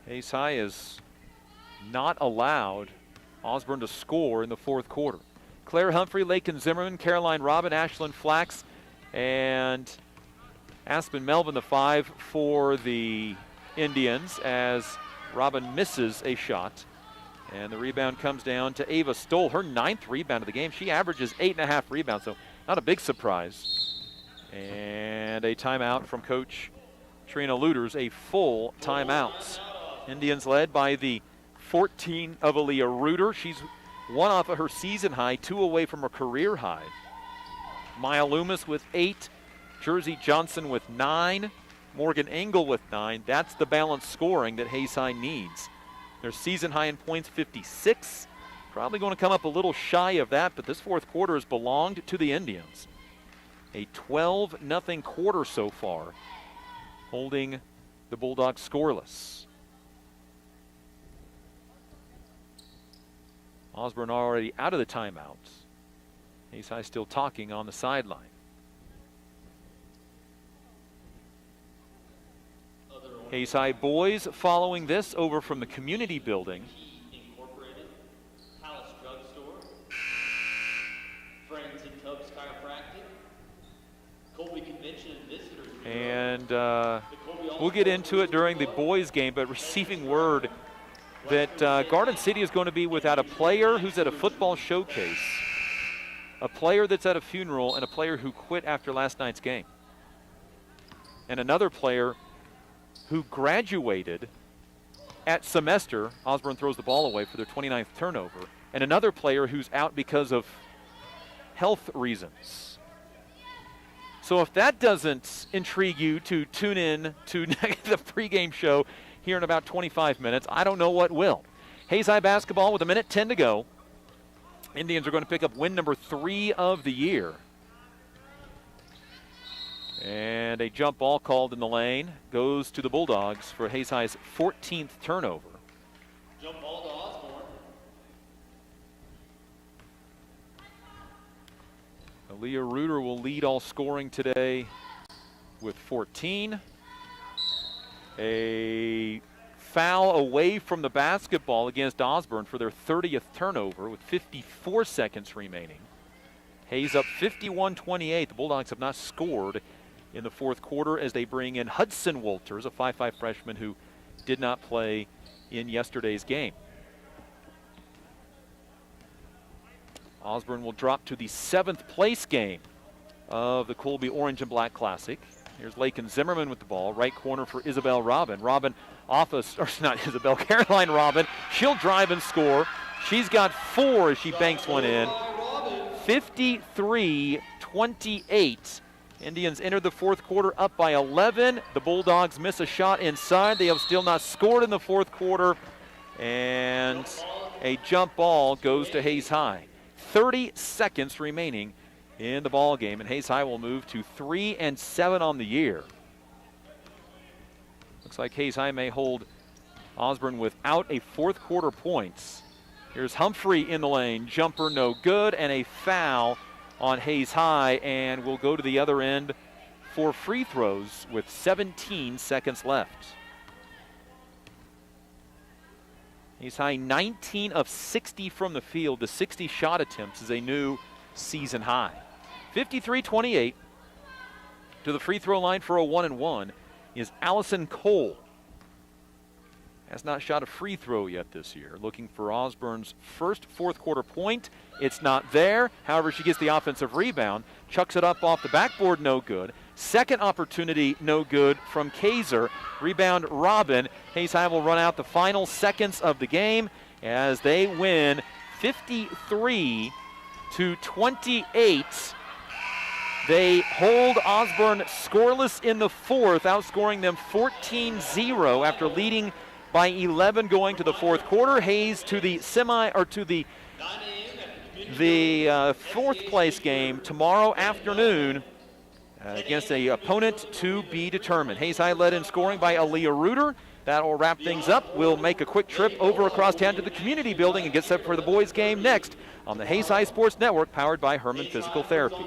Hayes High has not allowed Osborne to score in the fourth quarter. Claire Humphrey, Lakin Zimmerman, Caroline Robin, Ashlyn Flax, and Aspen Melvin, the 5 for the Indians, as Robin misses a shot. And the rebound comes down to Ava Stoll, her 9th rebound of the game. She averages 8.5 rebounds, so not a big surprise. And a timeout from Coach Trina Luters, a full timeout. Indians led by the 14 of Aaliyah Reuter. She's 1 off of her season high, 2 away from her career high. Maya Loomis with 8. Jersey Johnson with 9. Morgan Engel with 9. That's the balanced scoring that Hayes High needs. Their season high in points, 56. Probably going to come up a little shy of that, but this fourth quarter has belonged to the Indians. A 12-0 quarter so far, holding the Bulldogs scoreless. Osborne already out of the timeouts. Hayes High still talking on the sideline. Hayes High boys following this over from the community building. Incorporated, Palace Drug Store, Friends and Tubbs Chiropractic, Colby Convention and Visitors Bureau, And we'll get into it during the boys game, but receiving word that Garden City is going to be without a player who's at a football showcase, a player that's at a funeral, and a player who quit after last night's game. And another player who graduated at semester. Osborne throws the ball away for their 29th turnover. And another player who's out because of health reasons. So if that doesn't intrigue you to tune in to the pregame show here in about 25 minutes, I don't know what will. Hayes High basketball with 1:10 to go. Indians are going to pick up win number 3 of the year. And a jump ball called in the lane goes to the Bulldogs for Hayes High's 14th turnover. jump ball to Osborne. Aaliyah Reuter will lead all scoring today with 14. A foul away from the basketball against Osborne for their 30th turnover with 54 seconds remaining. Hayes up 51-28. The Bulldogs have not scored in the fourth quarter as they bring in Hudson Walters, a 5'5 freshman who did not play in yesterday's game. Osborne will drop to the 7th place game of the Colby Orange and Black Classic Here's Lakin Zimmerman with the ball, right corner for Isabel Robin. Robin Caroline Robin. She'll drive and score. She's got 4 as she banks one in. 53-28. Indians enter the fourth quarter up by 11. The Bulldogs miss a shot inside. They have still not scored in the fourth quarter. And a jump ball goes to Hayes High. 30 seconds remaining in the ball game, and Hayes High will move to 3-7 on the year. Looks like Hayes High may hold Osborne without a fourth quarter points. Here's Humphrey in the lane. Jumper no good, and a foul on Hayes High, and we'll go to the other end for free throws with 17 seconds left. Hayes High 19 of 60 from the field. The 60 shot attempts is a new season high. 53-28. To the free throw line for a 1-and-1 is Allison Cole. Has not shot a free throw yet this year. Looking for Osborne's first fourth quarter point. It's not there. However, she gets the offensive rebound. Chucks it up off the backboard, no good. Second opportunity, no good from Kaiser. Rebound, Robin. Hayes High will run out the final seconds of the game as they win 53-28. They hold Osborne scoreless in the fourth, outscoring them 14-0 after leading by 11 going to the fourth quarter. Hayes to the fourth place game tomorrow afternoon against an opponent to be determined. Hayes High led in scoring by Aaliyah Reuter. That will wrap things up. We'll make a quick trip over across town to the community building and get set for the boys game next on the Hayes High Sports Network, powered by Herman Physical Therapy.